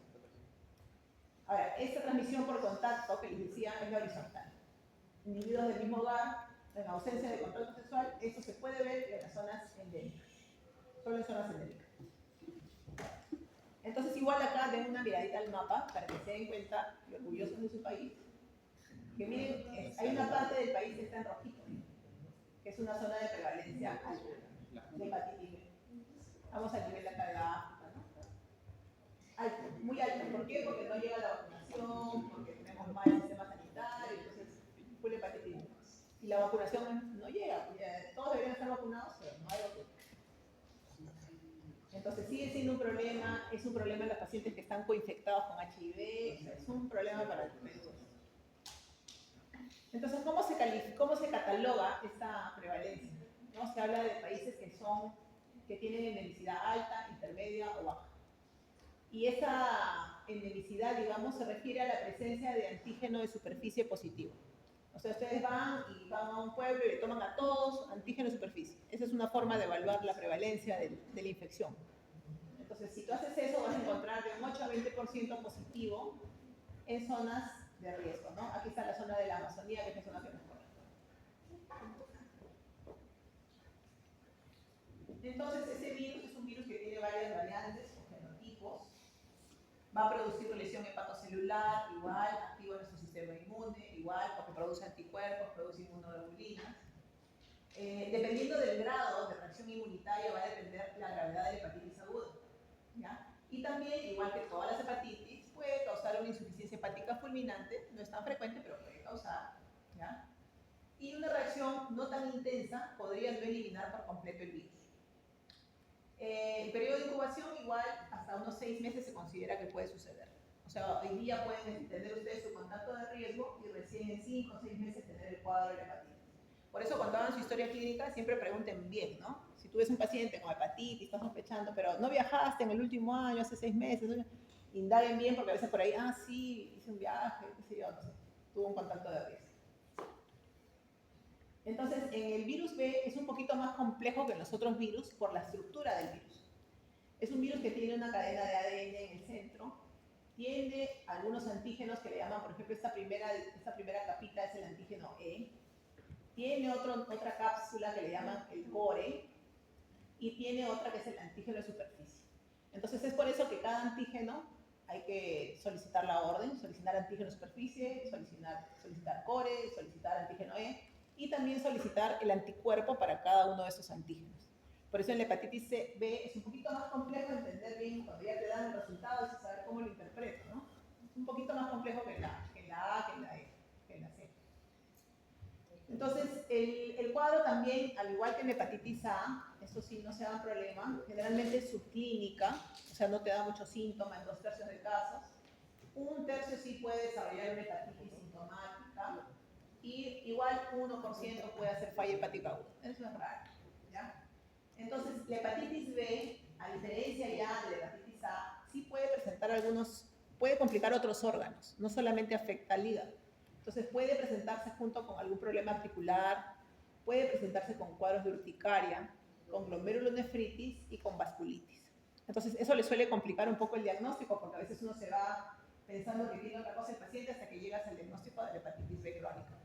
Ahora, esta transmisión por contacto que les decía es la horizontal. Individuos del mismo hogar, en ausencia de contacto sexual, eso se puede ver en las zonas endémicas. Solo en zonas endémicas. Entonces, igual acá den una miradita al mapa para que se den cuenta, y orgullosos de su país, que miren, hay una parte del país que está en rojito, que es una zona de prevalencia alta de hepatitis B. Vamos al nivel de acá de la África, ¿no? Alto, muy alto. ¿Por qué? Porque no llega la vacunación, porque tenemos mal sistema sanitario, entonces, full hepatitis B. Y la vacunación no llega, todos deberían estar vacunados, pero no hay vacunación. Entonces sigue siendo un problema, es un problema en los pacientes que están coinfectados con HIV, o sea, es un problema para el médico. Entonces, ¿cómo se cataloga esta prevalencia? ¿No? Se habla de países que tienen endemicidad alta, intermedia o baja. Y esa endemicidad, digamos, se refiere a la presencia de antígeno de superficie positivo. O sea, ustedes van a un pueblo y le toman a todos antígeno de superficie. Esa es una forma de evaluar la prevalencia de la infección. Entonces, si tú haces eso, vas a encontrar de un 8 a 20% positivo en zonas de riesgo, ¿no? Aquí está la zona de la Amazonía, que es la zona que nos corresponde. Entonces, ese virus es un virus que tiene varias variantes o genotipos. Va a producir lesión hepatocelular, igual, activa nuestro sistema inmune, igual, porque produce anticuerpos, produce inmunoglobulinas. Dependiendo del grado de reacción inmunitaria, va a depender la gravedad de la hepatitis aguda, ¿ya? Y también, igual que todas las hepatitis, puede causar una insuficiencia hepática fulminante, no es tan frecuente, pero puede causar, ¿ya? Y una reacción no tan intensa podría no eliminar por completo el virus. El periodo de incubación igual hasta hasta unos 6 meses se considera que puede suceder. O sea, hoy día pueden tener ustedes su contacto de riesgo y recién en 5 o 6 meses tener el cuadro de la hepatitis. Por eso cuando hagan su historia clínica siempre pregunten bien, ¿no? Si tú ves un paciente con hepatitis, estás sospechando, pero no viajaste en el último año, hace 6 meses, indaguen bien porque a veces por ahí, sí, hice un viaje, qué sé yo, no sé, tuvo un contacto de riesgo. Entonces, en el virus B es un poquito más complejo que en los otros virus por la estructura del virus. Es un virus que tiene una cadena de ADN en el centro, tiene algunos antígenos que le llaman, por ejemplo, esta primera capita es el antígeno E, tiene otra cápsula que le llaman el core, y tiene otra que es el antígeno de superficie. Entonces es por eso que cada antígeno hay que solicitar la orden, solicitar antígeno de superficie, solicitar core, solicitar antígeno E, y también solicitar el anticuerpo para cada uno de esos antígenos. Por eso en la hepatitis B es un poquito más complejo entender bien cuando ya te dan el resultado y saber cómo lo interpreto, ¿no? Es un poquito más complejo que en la A, que en la E, que en la C. Entonces, el cuadro también, al igual que en hepatitis A, eso sí, no se da problema, generalmente es subclínica, o sea, no te da muchos síntomas en 2/3 de casos. 1/3 sí puede desarrollar una hepatitis sintomática y igual 1% puede hacer falla hepática aguda. Eso es raro, ¿ya? Entonces, la hepatitis B, a diferencia ya de la hepatitis A, sí puede presentar puede complicar otros órganos, no solamente afecta al hígado. Entonces puede presentarse junto con algún problema articular, puede presentarse con cuadros de urticaria, con glomerulonefritis y con vasculitis. Entonces eso le suele complicar un poco el diagnóstico porque a veces uno se va pensando que tiene otra cosa el paciente hasta que llegas al diagnóstico de la hepatitis B crónica.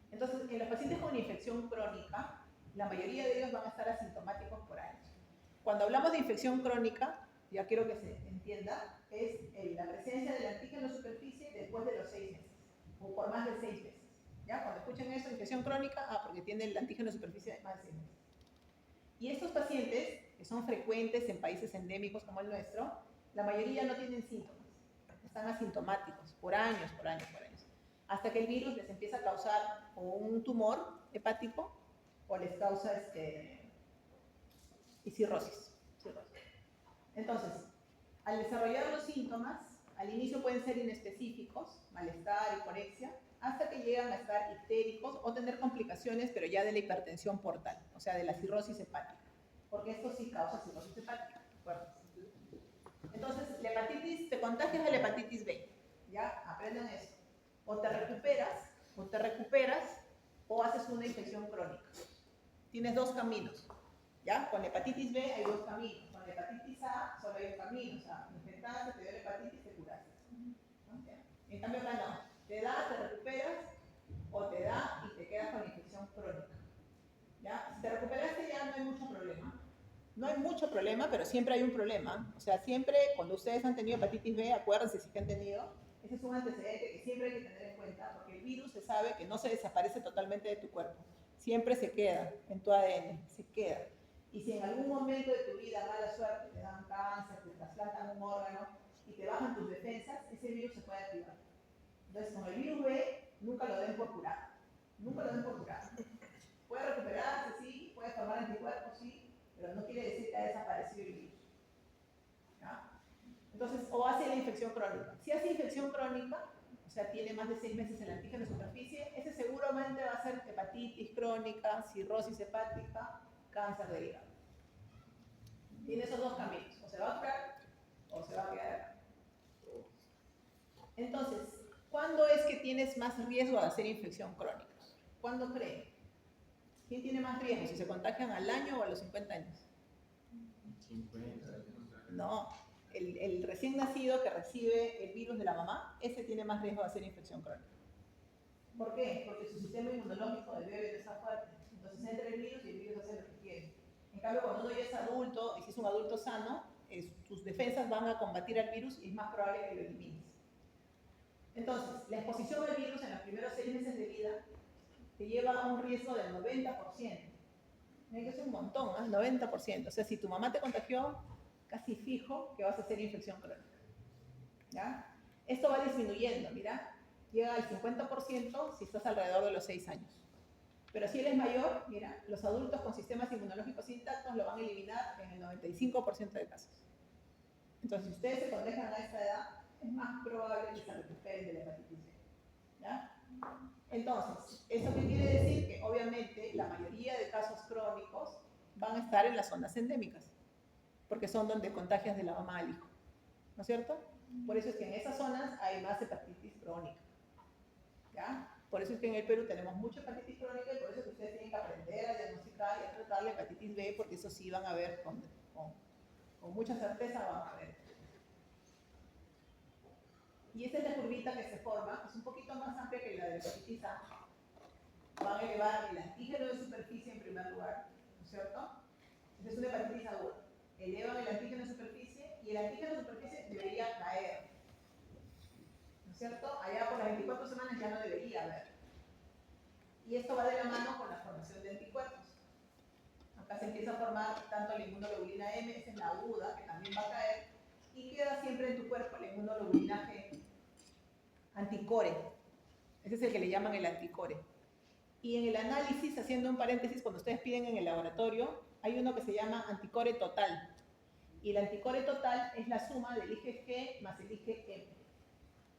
Entonces en los pacientes con infección crónica, la mayoría de ellos van a estar asintomáticos por años. Cuando hablamos de infección crónica, ya quiero que se entienda, es la presencia del antígeno de superficie después de los 6 meses, o por más de 6 meses. ¿Ya? Cuando escuchen eso, infección crónica, porque tiene el antígeno de superficie de más de 6 meses. Y estos pacientes, que son frecuentes en países endémicos como el nuestro, la mayoría no tienen síntomas, están asintomáticos por años, hasta que el virus les empieza a causar o un tumor hepático o les causa cirrosis. Entonces, al desarrollar los síntomas, al inicio pueden ser inespecíficos, malestar, hiporexia, hasta que llegan a estar ictéricos o tener complicaciones, pero ya de la hipertensión portal, o sea, de la cirrosis hepática, porque esto sí causa cirrosis hepática. Entonces, la hepatitis, te contagias de la hepatitis B, ¿ya? Aprendan eso. O te recuperas, o haces una infección crónica. Tienes 2 caminos, ¿ya? Con la hepatitis B hay 2 caminos. Con la hepatitis A solo hay un camino, o sea, infectaste, te dio la hepatitis, te curaste. ¿Okay? En cambio acá no, te da, te recuperas, o te da y te quedas con la infección crónica. ¿Ya? Si te recuperaste ya no hay mucho problema. No hay mucho problema, pero siempre hay un problema. O sea, siempre cuando ustedes han tenido hepatitis B, acuérdense si que han tenido, ese es un antecedente que siempre hay que tener en cuenta, porque el virus se sabe que no se desaparece totalmente de tu cuerpo. Siempre se queda en tu ADN, se queda. Y si en algún momento de tu vida, mala suerte, te dan cáncer, te trasplantan un órgano y te bajan tus defensas, ese virus se puede activar. Entonces, con el virus B, nunca lo den por curado. Nunca lo den por curado. Puede recuperarse, sí, puede formar anticuerpos, sí, pero no quiere decir que ha desaparecido el virus. ¿Ya? Entonces, o hace la infección crónica. Si hace infección crónica, o sea, tiene más de 6 meses en el antígeno de superficie, ese seguramente va a ser hepatitis crónica, cirrosis hepática, cáncer de hígado. Tiene esos 2 caminos, o se va a curar o se va a quedar acá. Entonces, ¿cuándo es que tienes más riesgo de hacer infección crónica? ¿Cuándo creen? ¿Quién tiene más riesgo? ¿Si se contagian al año o a los 50 años? 50. No, el recién nacido que recibe el virus de la mamá, ese tiene más riesgo de hacer infección crónica. ¿Por qué? Porque su sistema inmunológico del bebé no está fuerte. Entonces entra el virus y el virus hace lo que quiere. En cambio, cuando uno ya es adulto, y si es un adulto sano, tus defensas van a combatir al virus y es más probable que lo elimines. Entonces, la exposición al virus en los primeros 6 meses de vida te lleva a un riesgo del 90%. Mira que es un montón, ¿eh? 90%. O sea, si tu mamá te contagió, casi fijo que vas a hacer infección crónica. ¿Ya? Esto va disminuyendo, mira. Llega al 50% si estás alrededor de los 6 años. Pero si él es mayor, mira, los adultos con sistemas inmunológicos intactos lo van a eliminar en el 95% de casos. Entonces, si ustedes se condejan a esta edad, es más probable que se recuperen de la hepatitis B. ¿Ya? Entonces, ¿eso qué quiere decir? Que obviamente la mayoría de casos crónicos van a estar en las zonas endémicas, porque son donde contagias de la mamá al hijo, ¿no es cierto? Por eso es que en esas zonas hay más hepatitis crónica, ¿ya? Por eso es que en el Perú tenemos mucha hepatitis crónica y por eso es que ustedes tienen que aprender a diagnosticar y a tratar la hepatitis B, porque eso sí van a ver con mucha certeza, van a ver. Y esta es la curvita que se forma, es un poquito más amplia que la de la hepatitis A. Van a elevar el antígeno de superficie en primer lugar, ¿no es cierto? Esta es una hepatitis aguda. Elevan el antígeno de superficie y el antígeno de superficie debería caer, ¿no es cierto? Allá por las 24 semanas ya no debería haber. Y esto va de la mano con la formación de anticuerpos. Acá se empieza a formar tanto la inmunoglobulina M, esa es la aguda, que también va a caer, y queda siempre en tu cuerpo la inmunoglobulina G, anticore. Ese es el que le llaman el anticore. Y en el análisis, haciendo un paréntesis, cuando ustedes piden en el laboratorio, hay uno que se llama anticore total. Y el anticore total es la suma del IgG más el IgM.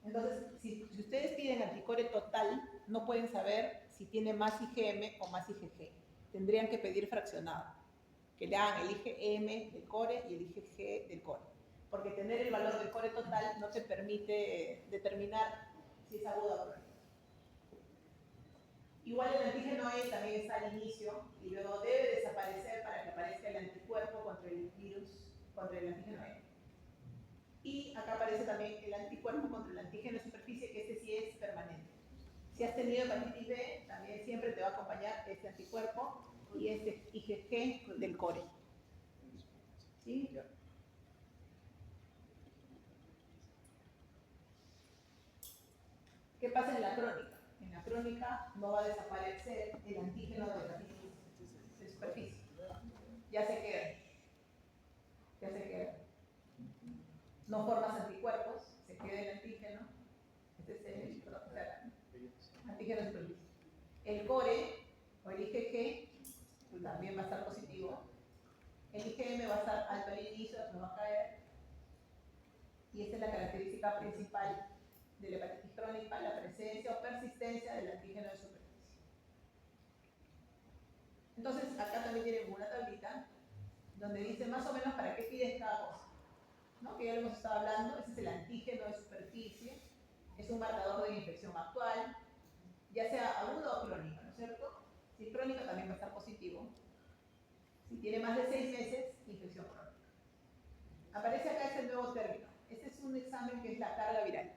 Entonces, si ustedes piden anticore total, no pueden saber si tiene más IgM o más IgG. Tendrían que pedir fraccionado, que le hagan el IgM del core y el IgG del core. Porque tener el valor del core total no te permite determinar si es aguda o crónica. Igual el antígeno E también está al inicio y luego debe desaparecer para que aparezca el anticuerpo contra el virus, contra el antígeno E. Y acá aparece también el anticuerpo contra el antígeno de superficie, que este sí es permanente. Si has tenido hepatitis B, también siempre te va a acompañar este anticuerpo y este IgG del core. ¿Sí? ¿Qué pasa en la crónica? En la crónica no va a desaparecer el antígeno de hepatitis de superficie. Ya se queda. Ya se queda. No formas anticuerpos, se queda el antígeno. Este es el antígeno de superficie. El core o el IgG también va a estar positivo. El IgM va a estar alto al inicio, después va a caer. Y esta es la característica principal de la hepatitis crónica, la presencia o persistencia del antígeno de superficie. Entonces, acá también tienen una tablita donde dice más o menos para qué pides cada cosa, ¿no? Que ya lo hemos estado hablando. Ese es el antígeno de superficie, es un marcador de la infección actual, ya sea aguda o crónica, ¿no es cierto? Si es crónica también va a estar positivo. Si tiene más de 6 meses, infección crónica. Aparece acá este nuevo término. Este es un examen que es la carga viral.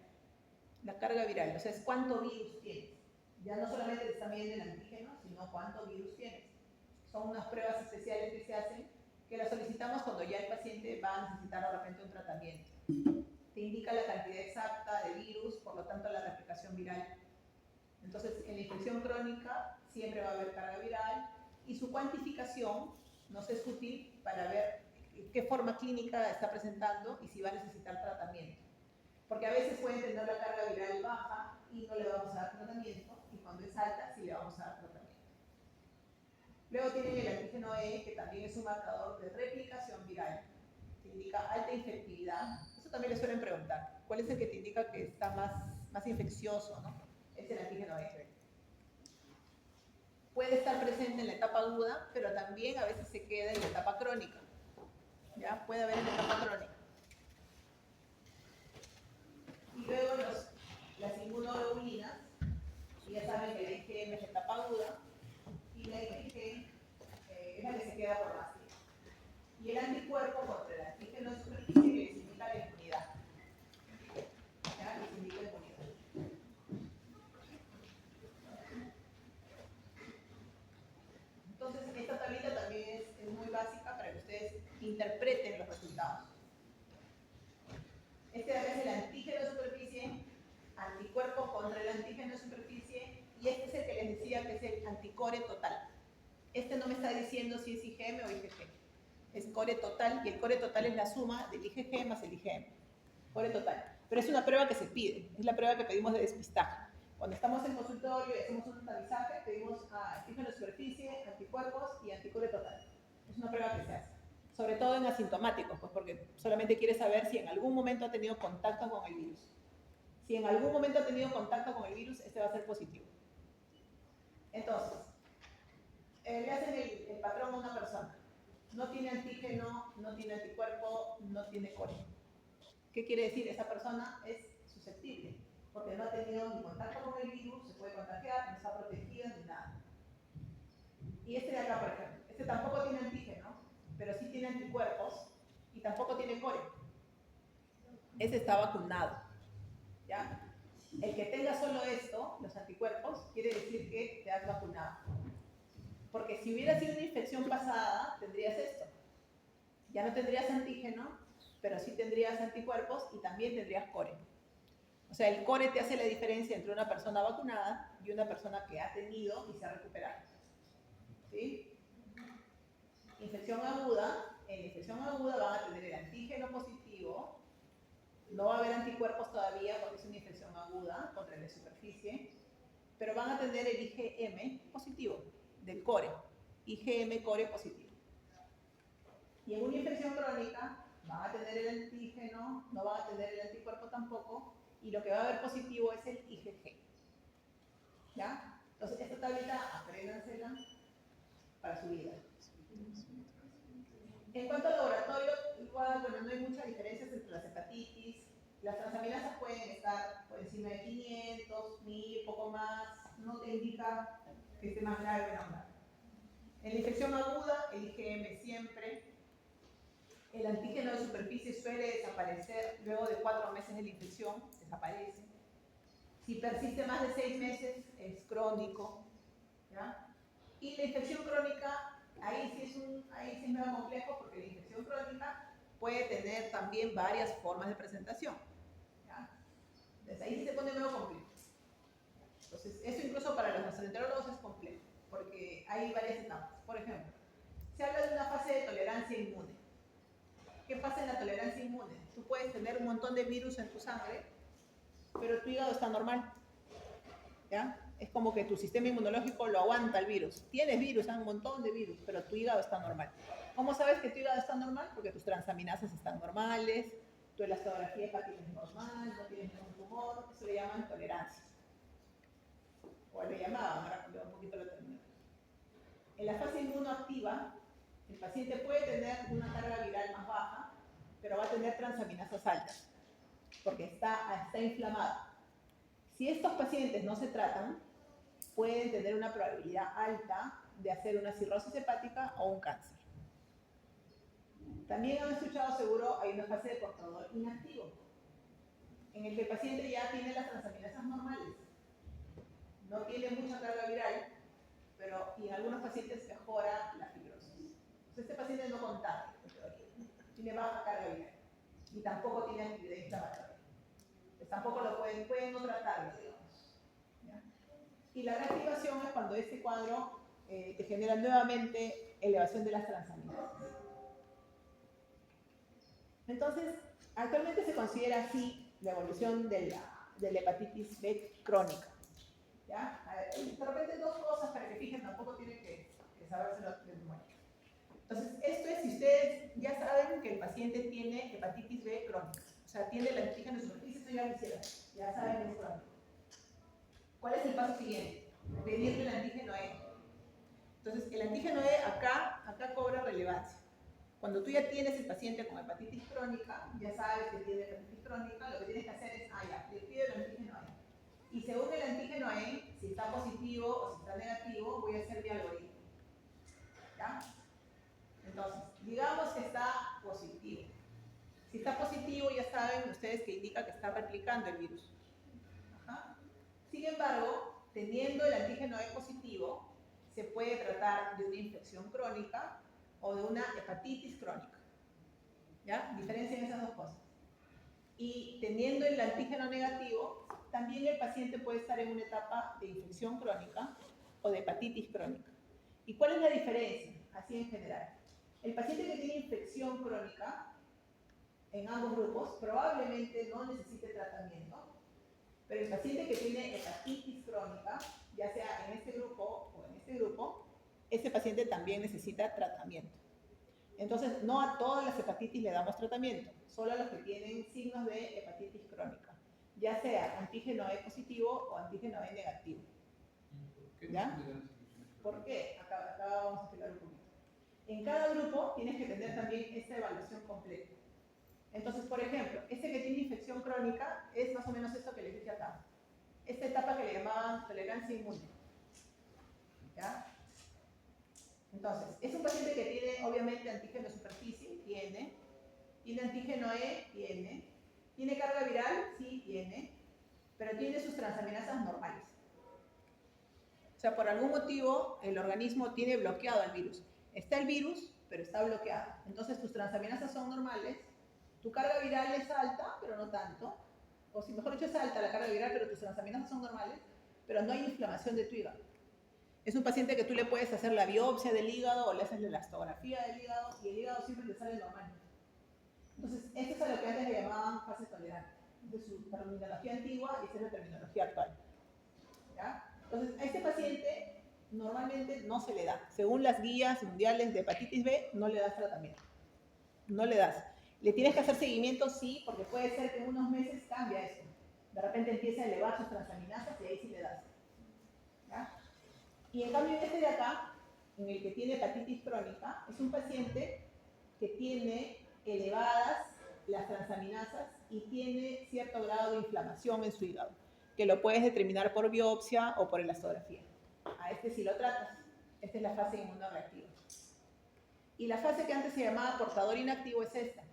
La carga viral, o sea, es cuánto virus tienes. Ya no solamente te están midiendo el antígeno, sino cuánto virus tienes. Son unas pruebas especiales que se hacen, que las solicitamos cuando ya el paciente va a necesitar de repente un tratamiento. Te indica la cantidad exacta de virus, por lo tanto la replicación viral. Entonces, en la infección crónica siempre va a haber carga viral y su cuantificación nos es útil para ver qué forma clínica está presentando y si va a necesitar tratamiento. Porque a veces pueden tener la carga viral baja y no le vamos a dar tratamiento, y cuando es alta sí le vamos a dar tratamiento. Luego tienen el antígeno E, que también es un marcador de replicación viral, que indica alta infectividad. Eso también le suelen preguntar. ¿Cuál es el que te indica que está más infeccioso, ¿no? Es el antígeno E. Puede estar presente en la etapa aguda, pero también a veces se queda en la etapa crónica. ¿Ya? Puede haber en la etapa crónica. Y luego las inmunoglobulinas, y ya saben que la IgM es la etapa aguda, y la IgG es la que se queda por más tiempo. Y el anticuerpo contra el antígeno de superficie, que les indica la inmunidad. ¿Ya? Les indica la inmunidad. Entonces, esta tablita también es muy básica para que ustedes interpreten los resultados. Este de acá es el antígeno de superficie, anticuerpo contra el antígeno de superficie, y este es el que les decía que es el anticore total. Este no me está diciendo si es IgM o IgG. Es core total, y el core total es la suma del IgG más el IgM. Core total. Pero es una prueba que se pide, es la prueba que pedimos de despistaje. Cuando estamos en consultorio y hacemos un tamizaje, pedimos antígeno de superficie, anticuerpos y anticore total. Es una prueba que se hace. Sobre todo en asintomáticos, pues porque solamente quiere saber si en algún momento ha tenido contacto con el virus. Si en algún momento ha tenido contacto con el virus, este va a ser positivo. Entonces, le hacen el patrón a una persona. No tiene antígeno, no tiene anticuerpo, no tiene core. ¿Qué quiere decir? Esa persona es susceptible, porque no ha tenido ni contacto con el virus, se puede contagiar, no está protegida ni nada. Y este de acá, por ejemplo, este tampoco tiene antígeno, pero sí tiene anticuerpos y tampoco tiene core. Ese está vacunado, ¿ya? El que tenga solo esto, los anticuerpos, quiere decir que te has vacunado. Porque si hubiera sido una infección pasada, tendrías esto. Ya no tendrías antígeno, pero sí tendrías anticuerpos y también tendrías core. O sea, el core te hace la diferencia entre una persona vacunada y una persona que ha tenido y se ha recuperado. ¿Sí? Infección aguda. En infección aguda van a tener el antígeno positivo. No va a haber anticuerpos todavía porque es una infección aguda contra la superficie, pero van a tener el IgM positivo del core, IgM core positivo. Y en una infección crónica van a tener el antígeno, no van a tener el anticuerpo tampoco, y lo que va a haber positivo es el IgG. ¿Ya? Entonces, esta tablita, apréndansela para su vida. En cuanto al laboratorio, igual, bueno, no hay muchas diferencias entre las hepatitis. Las transaminasas pueden estar por encima de 500, 1000, poco más. No te indica que esté más grave o no. En la infección aguda, el IgM siempre. El antígeno de superficie suele desaparecer luego de 4 meses de la infección, desaparece. Si persiste más de 6 meses, es crónico. ¿Ya? Y la infección crónica, ahí sí es medio complejo porque la infección crónica puede tener también varias formas de presentación. ¿Ya? Entonces ahí sí se pone medio complejo. Entonces eso incluso para los gastroenterólogos es complejo porque hay varias etapas. Por ejemplo, se habla de una fase de tolerancia inmune. ¿Qué pasa en la tolerancia inmune? Tú puedes tener un montón de virus en tu sangre, pero tu hígado está normal. ¿Ya? Es como que tu sistema inmunológico lo aguanta el virus. Tienes virus, un montón de virus, pero tu hígado está normal. ¿Cómo sabes que tu hígado está normal? Porque tus transaminasas están normales, tu elastografía hepática es normal, no tienes ningún tumor. Eso le llaman tolerancia. O le llamaban, ahora cambió un poquito la terminología. En la fase inmunoactiva, el paciente puede tener una carga viral más baja, pero va a tener transaminasas altas, porque está inflamado. Si estos pacientes no se tratan, pueden tener una probabilidad alta de hacer una cirrosis hepática o un cáncer. También han escuchado seguro, hay una fase de portador inactivo, en el que el paciente ya tiene las transaminasas normales, no tiene mucha carga viral, y en algunos pacientes mejora la fibrosis. Entonces este paciente no contagia, tiene baja carga viral y tampoco tiene actividad inflamatoria. Pues tampoco lo pueden no tratarlo, digamos. ¿Ya? Y la reactivación es cuando este cuadro te genera nuevamente elevación de las transaminasas. Entonces, actualmente se considera así la evolución de la hepatitis B crónica. ¿Ya? De repente dos cosas para que fijen, tampoco tienen que sabérselo de memoria. Entonces, esto es si ustedes ya saben que el paciente tiene hepatitis B crónica. O sea, tiene el antígeno de superficie, esto ya lo hicieron, ya saben que es crónico. ¿Cuál es el paso siguiente? Pedirle el antígeno E. Entonces, el antígeno E acá cobra relevancia. Cuando tú ya tienes el paciente con hepatitis crónica, ya sabes que tiene hepatitis crónica, lo que tienes que hacer es, ya, le pido el antígeno E. Y según el antígeno E, si está positivo o si está negativo, voy a hacer mi algoritmo. ¿Ya? Entonces, digamos que está positivo. Si está positivo, ya saben ustedes que indica que está replicando el virus. Ajá. Sin embargo, teniendo el antígeno E positivo, se puede tratar de una infección crónica o de una hepatitis crónica. ¿Ya? Diferencien esas dos cosas. Y teniendo el antígeno negativo, también el paciente puede estar en una etapa de infección crónica o de hepatitis crónica. ¿Y cuál es la diferencia? Así en general. El paciente que tiene infección crónica en ambos grupos probablemente no necesite tratamiento, pero el paciente que tiene hepatitis crónica, ya sea en este grupo o en este grupo, ese paciente también necesita tratamiento. Entonces, no a todas las hepatitis le damos tratamiento, solo a los que tienen signos de hepatitis crónica, ya sea antígeno E positivo o antígeno E negativo. ¿Qué ¿Ya? no se le dan las infecciones ¿Por qué? Acá vamos a explicar un poquito. En cada grupo tienes que tener también esta evaluación completa. Entonces, por ejemplo, este que tiene infección crónica es más o menos esto que les dije acá. Esta etapa que le llamaban tolerancia inmune. ¿Ya? Entonces, es un paciente que tiene obviamente antígeno de superficie, tiene antígeno E, tiene carga viral, sí, pero tiene sus transaminasas normales. O sea, por algún motivo el organismo tiene bloqueado al virus. Está el virus, pero está bloqueado. Entonces tus transaminasas son normales, tu carga viral es alta, pero no tanto. O si mejor dicho es alta la carga viral, pero tus transaminasas son normales, pero no hay inflamación de tu hígado. Es un paciente que tú le puedes hacer la biopsia del hígado o le haces la elastografía del hígado y el hígado siempre te sale normal. Entonces, esto es a lo que antes le llamaban fase tolerante. De su terminología antigua y esta es la terminología actual. ¿Ya? Entonces, a este paciente normalmente no se le da. Según las guías mundiales de hepatitis B, no le das tratamiento. No le das. ¿Le tienes que hacer seguimiento? Sí, porque puede ser que en unos meses cambia esto. De repente empieza a elevar sus transaminasas y ahí sí le das. ¿Ya? Y en cambio, este de acá, en el que tiene hepatitis crónica, es un paciente que tiene elevadas las transaminasas y tiene cierto grado de inflamación en su hígado, que lo puedes determinar por biopsia o por elastografía. A este sí lo tratas. Esta es la fase inmunoreactiva. Y la fase que antes se llamaba portador inactivo es esta,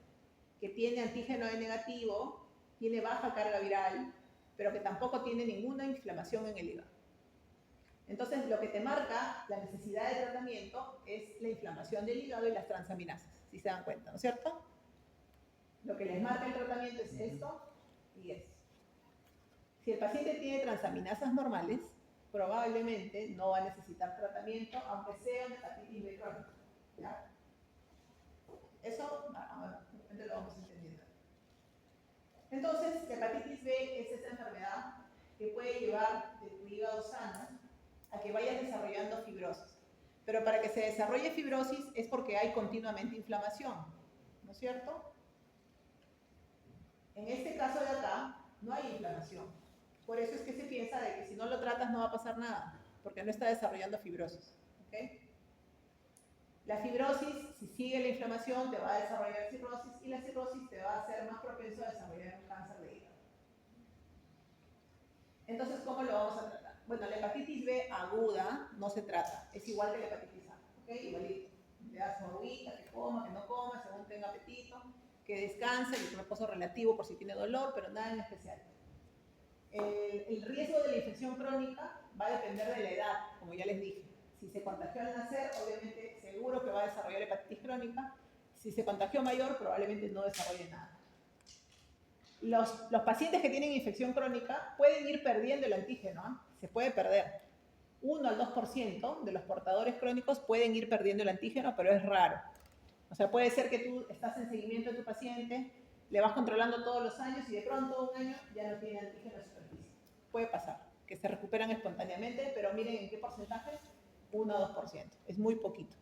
que tiene antígeno E negativo, tiene baja carga viral, pero que tampoco tiene ninguna inflamación en el hígado. Entonces, lo que te marca la necesidad de tratamiento es la inflamación del hígado y las transaminasas, si se dan cuenta, ¿no es cierto? Lo que les marca el tratamiento es esto y esto. Si el paciente tiene transaminasas normales, probablemente no va a necesitar tratamiento, aunque sea una hepatitis B crónica. ¿Ya? Eso, de repente lo vamos entendiendo. Entonces, la hepatitis B es esa enfermedad que puede llevar de tu hígado sano a que vayas desarrollando fibrosis. Pero para que se desarrolle fibrosis es porque hay continuamente inflamación, ¿no es cierto? En este caso de acá, no hay inflamación. Por eso es que se piensa de que si no lo tratas no va a pasar nada, porque no está desarrollando fibrosis. ¿Okay? La fibrosis, si sigue la inflamación, te va a desarrollar cirrosis y la cirrosis te va a hacer más propenso a desarrollar un cáncer de hígado. Entonces, ¿cómo lo vamos a tratar? Bueno, la hepatitis B aguda no se trata, es igual que la hepatitis A, ¿ok? Igualito. Le das su agüita, que coma, que no coma, según tenga apetito, que descanse, y reposo relativo por si tiene dolor, pero nada en especial. El riesgo de la infección crónica va a depender de la edad, como ya les dije. Si se contagió al nacer, obviamente seguro que va a desarrollar hepatitis crónica. Si se contagió mayor, probablemente no desarrolle nada. Los pacientes que tienen infección crónica pueden ir perdiendo el antígeno, ¿eh? Se puede perder. 1 al 2% de los portadores crónicos pueden ir perdiendo el antígeno, pero es raro. O sea, puede ser que tú estás en seguimiento de tu paciente, le vas controlando todos los años y de pronto un año ya no tiene antígeno de superficie. Puede pasar, que se recuperan espontáneamente, pero miren en qué porcentaje, 1 o 2%. Es muy poquito.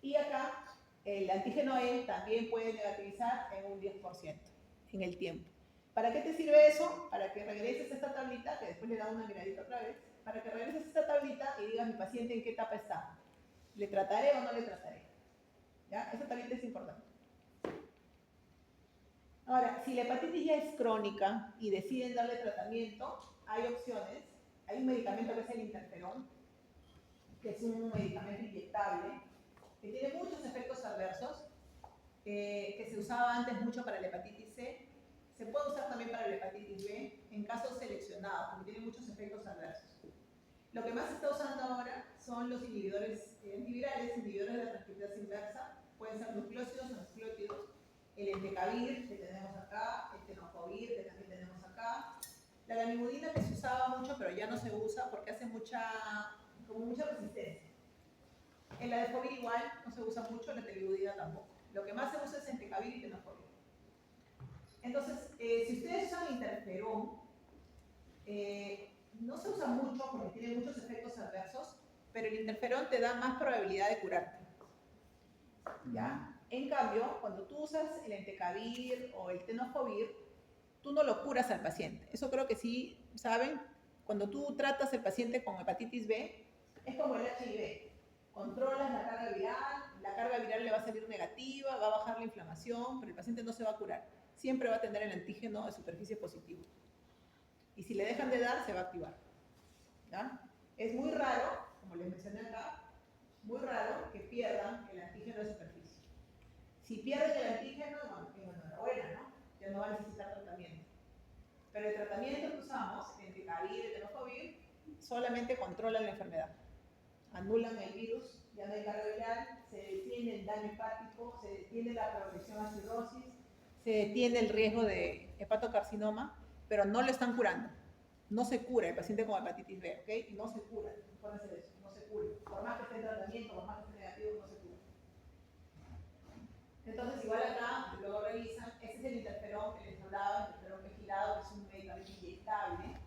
Y acá, el antígeno E también puede negativizar en un 10% en el tiempo. ¿Para qué te sirve eso? Para que regreses a esta tablita, que después le da una miradita otra vez, para que regreses a esta tablita y digas mi paciente en qué etapa está. ¿Le trataré o no le trataré? ¿Ya? Esa tablita es importante. Ahora, si la hepatitis ya es crónica y deciden darle tratamiento, hay opciones. Hay un medicamento que es el interferón, que es un medicamento inyectable, que tiene muchos efectos adversos, que se usaba antes mucho para la hepatitis C, se puede usar también para la hepatitis B en casos seleccionados, porque tiene muchos efectos adversos. Lo que más se está usando ahora son los inhibidores antivirales, inhibidores de la transcriptasa inversa, pueden ser nucleócidos o nucleótidos, el entecavir, que tenemos acá, el tenofovir, que también tenemos acá, la lamivudina, que se usaba mucho, pero ya no se usa porque hace mucha resistencia. En la defovir igual no se usa mucho, la telivudina tampoco. Lo que más se usa es entecavir y tenofovir. Entonces, si ustedes usan interferón, no se usa mucho porque tiene muchos efectos adversos, pero el interferón te da más probabilidad de curarte. ¿ya? En cambio, cuando tú usas el entecavir o el tenofovir, tú no lo curas al paciente. Eso creo que sí saben. Cuando tú tratas al paciente con hepatitis B, es como el HIV. Controlas la carga viral le va a salir negativa, va a bajar la inflamación, pero el paciente no se va a curar. Siempre va a tener el antígeno de superficie positivo. Y si le dejan de dar, se va a activar. ¿Ya? Es muy raro, como les mencioné acá, muy raro que pierdan el antígeno de superficie. Si pierden el antígeno, bueno, enhorabuena, ¿no? Ya no va a necesitar tratamiento. Pero el tratamiento que usamos, el entecavir, el tenofovir, solamente controlan la enfermedad. Anulan el virus, ya no hay carga viral, se detiene el daño hepático, se detiene la progresión a cirrosis, se detiene el riesgo de hepatocarcinoma, pero no lo están curando. No se cura el paciente con hepatitis B, ¿ok? No se cura, acuérdense de eso, no se cura. Por más que esté en tratamiento, por más que esté negativo, no se cura. Entonces, igual acá, luego revisan, ese es el interferón que les hablaba, el interferón vigilado, que es un medicamento inyectable,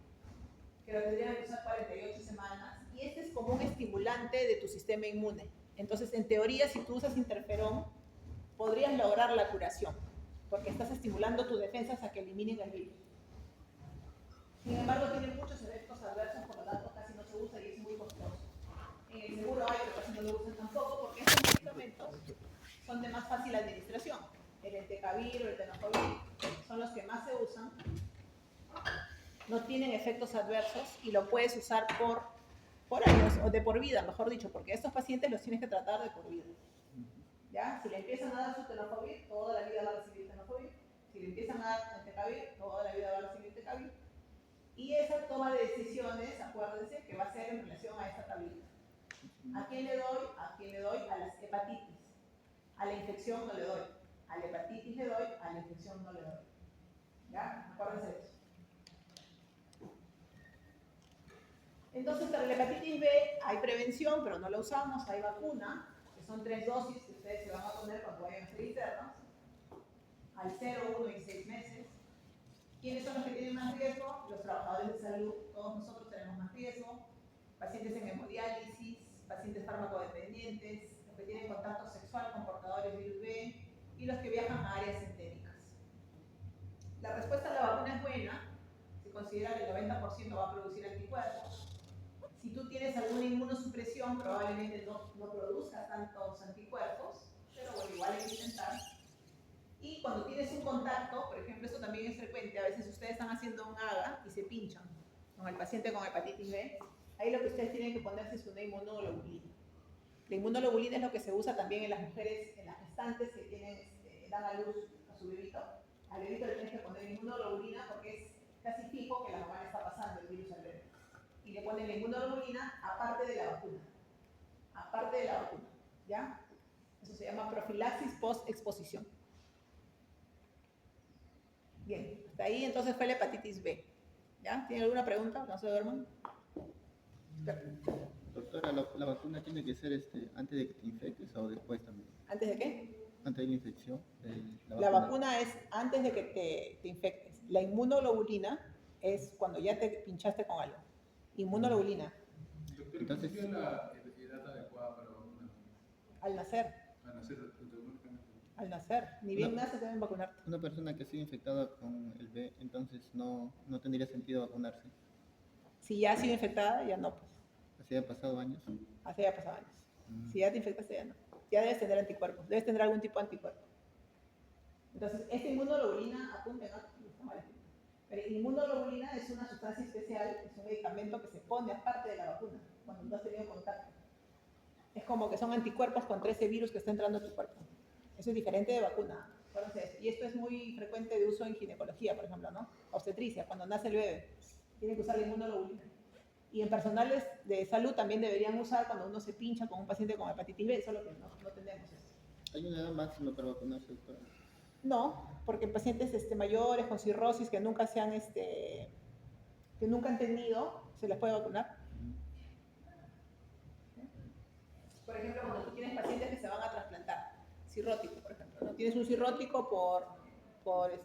que lo tendrían que usar 48 semanas, y este es como un estimulante de tu sistema inmune. Entonces, en teoría, si tú usas interferón, podrías lograr la curación, porque estás estimulando tus defensas a que eliminen el virus. Sin embargo, tiene muchos efectos adversos, por lo tanto casi no se usa y es muy costoso. En el seguro hay, pero casi no lo usan tampoco, porque estos medicamentos son de más fácil administración. El entecavir o el tenofovir son los que más se usan. No tienen efectos adversos y lo puedes usar por años o de por vida, mejor dicho, porque estos pacientes los tienes que tratar de por vida. ¿Ya? Si le empiezan a dar su tenofovir, toda la vida va a recibir tenofovir. Si le empiezan a dar entecavir, toda la vida va a recibir entecavir. Y esa toma de decisiones, acuérdense, que va a ser en relación a esta tablita. ¿A quién le doy? ¿A quién le doy? A las hepatitis. A la infección no le doy. A la hepatitis le doy, a la infección no le doy. ¿Ya? Acuérdense de eso. Entonces, para la hepatitis B hay prevención, pero no la usamos. Hay vacuna, que son 3 dosis que ustedes se van a poner cuando vayan a ser internos. Al 0, 1 y 6 meses. ¿Quiénes son los que tienen más riesgo? Los trabajadores de salud. Todos nosotros tenemos más riesgo. Pacientes en hemodiálisis, pacientes farmacodependientes, los que tienen contacto sexual con portadores de virus B y los que viajan a áreas endémicas. La respuesta a la vacuna es buena. Se considera que el 90% va a producir anticuerpos. Si tú tienes alguna inmunosupresión, probablemente no produzcas tantos anticuerpos, pero bueno, igual hay que intentar. Y cuando tienes un contacto, por ejemplo, esto también es frecuente, a veces ustedes están haciendo un AGA y se pinchan con el paciente con hepatitis B, ahí lo que ustedes tienen que ponerse es una inmunoglobulina. La inmunoglobulina es lo que se usa también en las mujeres, en las gestantes que dan a luz a su bebito. Al bebito le tienes que poner inmunoglobulina porque es casi fijo que la mamá le está pasando el virus al bebé. Y le ponen la inmunoglobulina aparte de la vacuna. Aparte de la vacuna, ¿ya? Eso se llama profilaxis post-exposición. Bien, hasta ahí entonces fue la hepatitis B. ¿Ya? ¿Tiene alguna pregunta? No se duerman. Doctora, ¿la vacuna tiene que ser antes de que te infectes o después también? ¿Antes de qué? Antes de la infección. La vacuna es antes de que te infectes. La inmunoglobulina es cuando ya te pinchaste con algo. Inmunoglobulina. Doctor, Entonces, ¿cuál es la edad adecuada para vacunar? Al nacer. Al nacer automáticamente. Al nacer. Ni bien nace, deben vacunarte. una persona que ha sido infectada con el B, entonces no tendría sentido vacunarse. Si ya ha sido infectada, ya no, pues. Así han pasado años. Así ya pasado años. Si ya te infectaste, ya no. Ya debes tener anticuerpos. Debes tener algún tipo de anticuerpo. Entonces, esta inmunoglobulina, apunten, ¿no? Está mal escrito. Pero inmunoglobulina es una sustancia especial, es un medicamento que se pone aparte de la vacuna, cuando tú has tenido contacto. Es como que son anticuerpos contra ese virus que está entrando a tu cuerpo. Eso es diferente de vacuna. Entonces, y esto es muy frecuente de uso en ginecología, por ejemplo, ¿no? Obstetricia, cuando nace el bebé, tiene que usar la inmunoglobulina. Y en personales de salud también deberían usar cuando uno se pincha con un paciente con hepatitis B, solo que no tenemos eso. ¿Hay una edad máxima para vacunarse, doctora? No, porque en pacientes mayores con cirrosis que nunca han tenido, se les puede vacunar. Por ejemplo, cuando tú tienes pacientes que se van a trasplantar, cirrótico, por ejemplo, ¿no? Tienes un cirrótico por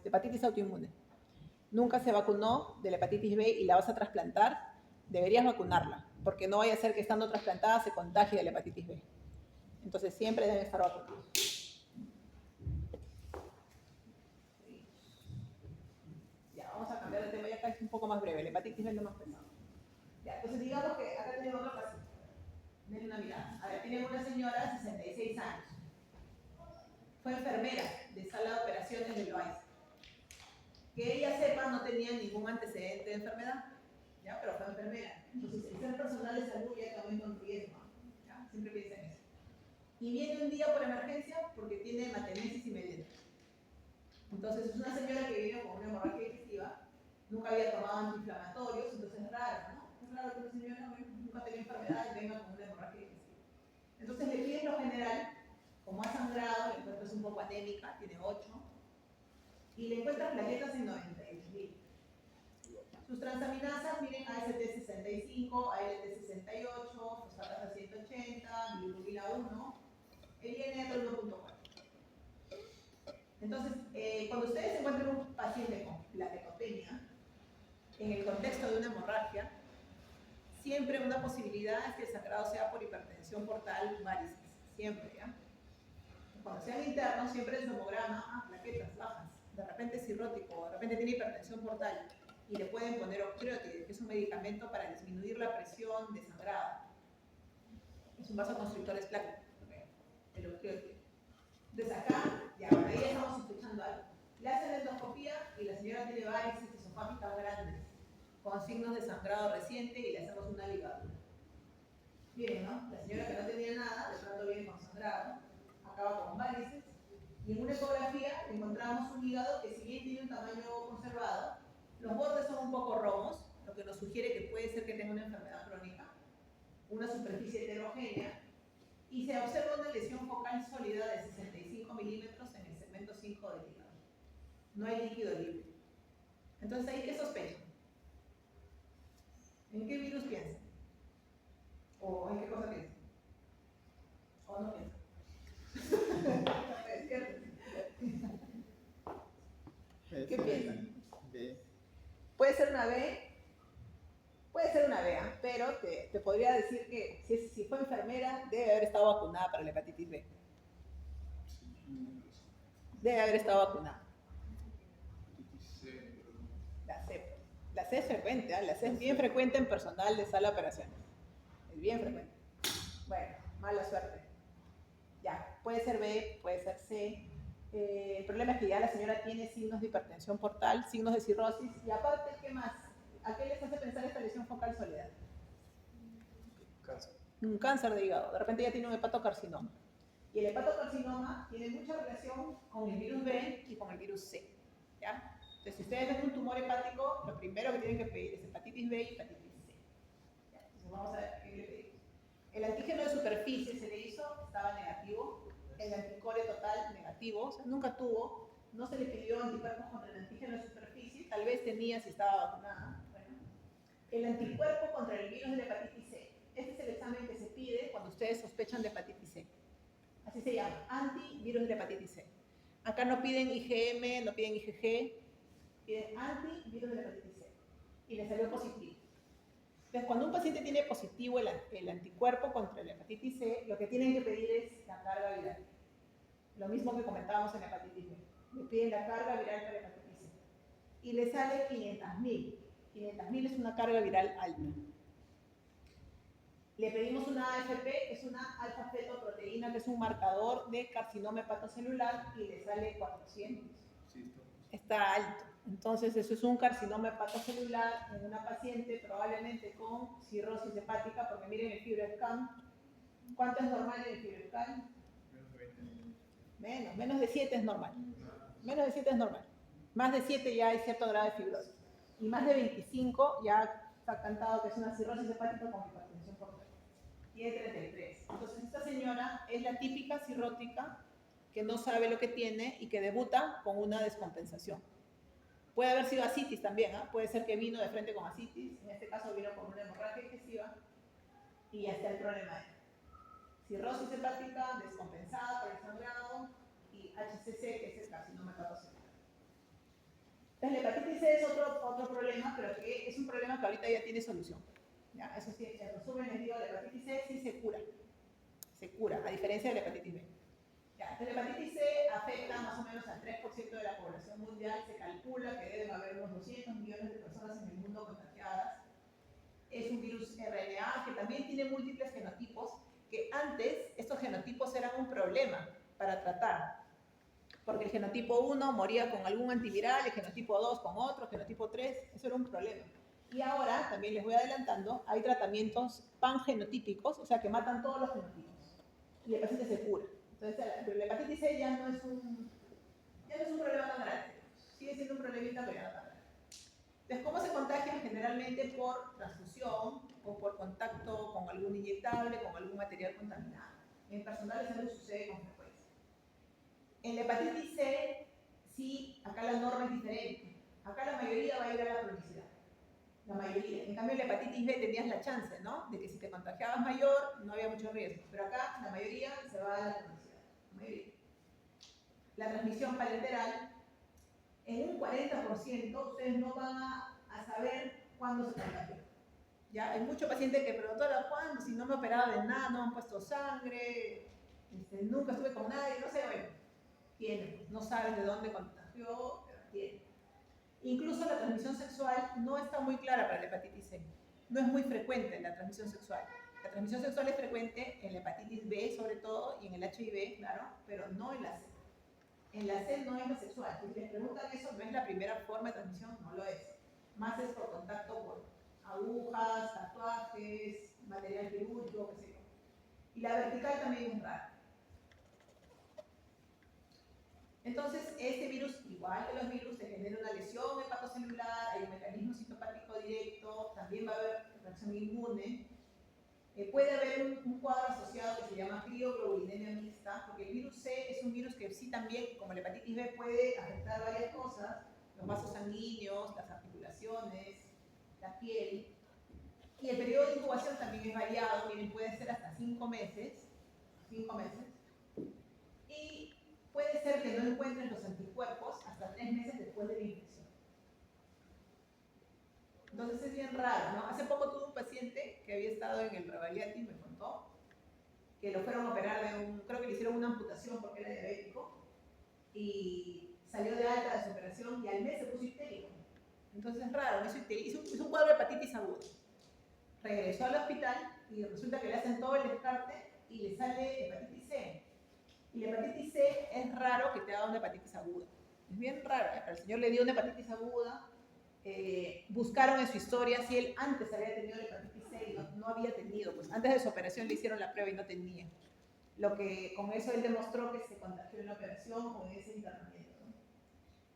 hepatitis autoinmune. Nunca se vacunó de la hepatitis B y la vas a trasplantar, deberías vacunarla, porque no vaya a ser que estando trasplantada se contagie de la hepatitis B. Entonces siempre deben estar vacunados. es un poco más breve, la hepatitis B es lo más pesado. Ya, entonces digamos que acá tenemos otro paciente. Denle una mirada. A ver, tenemos una señora de 66 años. Fue enfermera de sala de operaciones de Loaiza. Que ella sepa, no tenía ningún antecedente de enfermedad, ¿ya? Pero fue enfermera. Entonces, el ser personal de salud ya también con riesgo, ¿ya? Siempre piensen eso. Y viene un día por emergencia porque tiene hematemesis inmediata. Entonces, es una señora que vive con una hemorragia digestiva, nunca había tomado antiinflamatorios, entonces es raro, ¿no? Es raro que una señora nunca tenga enfermedad y venga con una hemorragia digestiva. Entonces, le piden lo general, como ha sangrado, el cuerpo es un poco anémica, tiene 8, y le encuentran plaquetas en 98.000. Sus transaminasas, miren, AST 65, ALT 68, fosfatasa 180, bilirrubina 1, el INR 1.4. Entonces, cuando ustedes encuentran un paciente con plaquetopenia, en el contexto de una hemorragia, siempre una posibilidad es que el sangrado sea por hipertensión portal varices, siempre, ¿ya? Cuando sean internos, siempre el tomograma, plaquetas bajas, de repente es cirrótico, de repente tiene hipertensión portal, y le pueden poner octreotide, que es un medicamento para disminuir la presión de sangrado. Es un vasoconstrictor esplástico, el octreotide. Entonces acá, ya, ahí ya estamos sospechando algo. Le hacen endoscopía y la señora tiene varices esofágicas grandes, con signos de sangrado reciente, y le hacemos una ligadura. Miren, ¿no? La señora que no tenía nada, de pronto viene con sangrado, acaba con varices, y en una ecografía encontramos un hígado que, si bien tiene un tamaño conservado, los bordes son un poco romos, lo que nos sugiere que puede ser que tenga una enfermedad crónica, una superficie heterogénea, y se observa una lesión focal sólida de 65 milímetros en el segmento 5 del hígado. No hay líquido libre. Entonces, ¿ahí qué sospechan? ¿En qué virus piensan? ¿O en qué cosa piensan? ¿O no piensan? Es cierto. ¿Qué piensan? B. Puede ser una B, ¿ah? Pero te podría decir que si fue enfermera, debe haber estado vacunada para la hepatitis B. Debe haber estado vacunada. La C es frecuente, ¿eh? La C es bien frecuente en personal de sala de operaciones. Es bien frecuente. Bueno, mala suerte. Ya, puede ser B, puede ser C. El problema es que ya la señora tiene signos de hipertensión portal, signos de cirrosis, y aparte, ¿qué más? ¿A qué les hace pensar esta lesión focal sólida? Cáncer. Un cáncer de hígado. De repente ya tiene un hepatocarcinoma. Y el hepatocarcinoma tiene mucha relación con el virus B y con el virus C, ¿ya? Entonces, si ustedes ven un tumor hepático, lo primero que tienen que pedir es hepatitis B y hepatitis C. ¿Ya? Entonces, vamos a ver qué le pedimos. El antígeno de superficie se le hizo, estaba negativo. El anticore total negativo, o sea, nunca tuvo. No se le pidió anticuerpos contra el antígeno de superficie, tal vez tenía si estaba vacunada. Bueno. El anticuerpo contra el virus de la hepatitis C. Este es el examen que se pide cuando ustedes sospechan de hepatitis C. Así se llama, antivirus de la hepatitis C. Acá no piden IgM, no piden IgG, piden antivirus de la hepatitis C. Y le salió positivo. Entonces, cuando un paciente tiene positivo el anticuerpo contra la hepatitis C, lo que tienen que pedir es la carga viral. Lo mismo que comentábamos en la hepatitis B. Le piden la carga viral para la hepatitis C. Y le sale 500.000. 500.000 es una carga viral alta. Le pedimos una AFP, que es una alfa-fetoproteína, que es un marcador de carcinoma hepatocelular, y le sale 400. Sí, Está alto. Entonces, eso es un carcinoma hepatocelular en una paciente probablemente con cirrosis hepática, porque miren el FibroScan. ¿Cuánto es normal en el FibroScan? Menos de 7 es normal. Menos de 7 es normal. Más de 7 ya hay cierto grado de fibrosis. Y más de 25 ya está cantado que es una cirrosis hepática con hipertensión portal. Tiene 33. Entonces, esta señora es la típica cirrótica que no sabe lo que tiene y que debuta con una descompensación. Puede haber sido asitis también, ¿eh? Puede ser que vino de frente con asitis, en este caso vino con una hemorragia digestiva, y ya está el problema. Cirrosis hepática descompensada por el sangrado, y HCC, que es el carcinoma hepatocelular. Entonces, la hepatitis C es otro problema, pero que es un problema que ahorita ya tiene solución. ¿Ya? Eso sí, en resumen les digo, la hepatitis C sí se cura, a diferencia de la hepatitis B. Ya, entonces, la hepatitis C afecta más o menos al 3% de la población mundial. Se calcula que deben haber unos 200 millones de personas en el mundo contagiadas. Es un virus RNA que también tiene múltiples genotipos, que antes estos genotipos eran un problema para tratar, porque el genotipo 1 moría con algún antiviral, el genotipo 2 con otro, el genotipo 3, eso era un problema. Y ahora, también les voy adelantando, hay tratamientos pangenotípicos, o sea, que matan todos los genotipos, y el paciente se cura. Entonces, la hepatitis C ya no es un problema tan grande, sigue siendo un problemita, pero ya no tan grande. Entonces, ¿cómo se contagian? Generalmente por transfusión o por contacto con algún inyectable, con algún material contaminado. En personal de salud sucede con frecuencia. En la hepatitis C, sí, acá la norma es diferente. Acá la mayoría va a ir a la cronicidad. La mayoría. En cambio, en la hepatitis B tenías la chance, ¿no? De que si te contagiabas mayor, no había mucho riesgo. Pero acá, la mayoría se va a la cronicidad. La mayoría. La transmisión parenteral, en un 40% ustedes no van a saber cuándo se contagió. Ya, hay muchos pacientes que, pero doctora, ¿cuándo? Si no me he operado de nada, no me han puesto sangre, nunca estuve con nadie, no sé, bueno, tienen, no saben de dónde contagió, pero tienen. Incluso la transmisión sexual no está muy clara para la hepatitis C, no es muy frecuente la transmisión sexual. La transmisión sexual es frecuente en la hepatitis B sobre todo y en el HIV, claro, pero no en la C. En la C no es la sexual. Si les preguntan eso, no es la primera forma de transmisión, no lo es. Más es por contacto por agujas, tatuajes, material quirúrgico, qué sé yo. Y la vertical también es rara. Entonces, este virus, igual que los virus, te genera una lesión hepatocelular, hay un mecanismo citopático directo, también va a haber reacción inmune. Puede haber un cuadro asociado que se llama crioglobulinemia mixta, porque el virus C es un virus que sí también, como la hepatitis B, puede afectar varias cosas, los vasos sanguíneos, las articulaciones, la piel. Y el periodo de incubación también es variado, miren, puede ser hasta 5 meses. 5 meses. Y puede ser que no encuentres los anticuerpos hasta 3 meses después de la infección. Entonces es bien raro, ¿no? Hace poco tuve un paciente que había estado en el Ravaliati, me contó, que lo fueron a operar creo que le hicieron una amputación porque era diabético, y salió de alta de su operación y al mes se puso histérico. Entonces es raro, hizo un cuadro de hepatitis aguda. Regresó al hospital y resulta que le hacen todo el descarte y le sale hepatitis C. Y la hepatitis C es raro que te haga una hepatitis aguda. Es bien raro, ¿eh? Al señor le dio una hepatitis aguda. Buscaron en su historia si él antes había tenido la hepatitis C y no había tenido, pues antes de su operación le hicieron la prueba y no tenía. Lo que con eso él demostró que se contagió en la operación con ese internamiento, ¿no?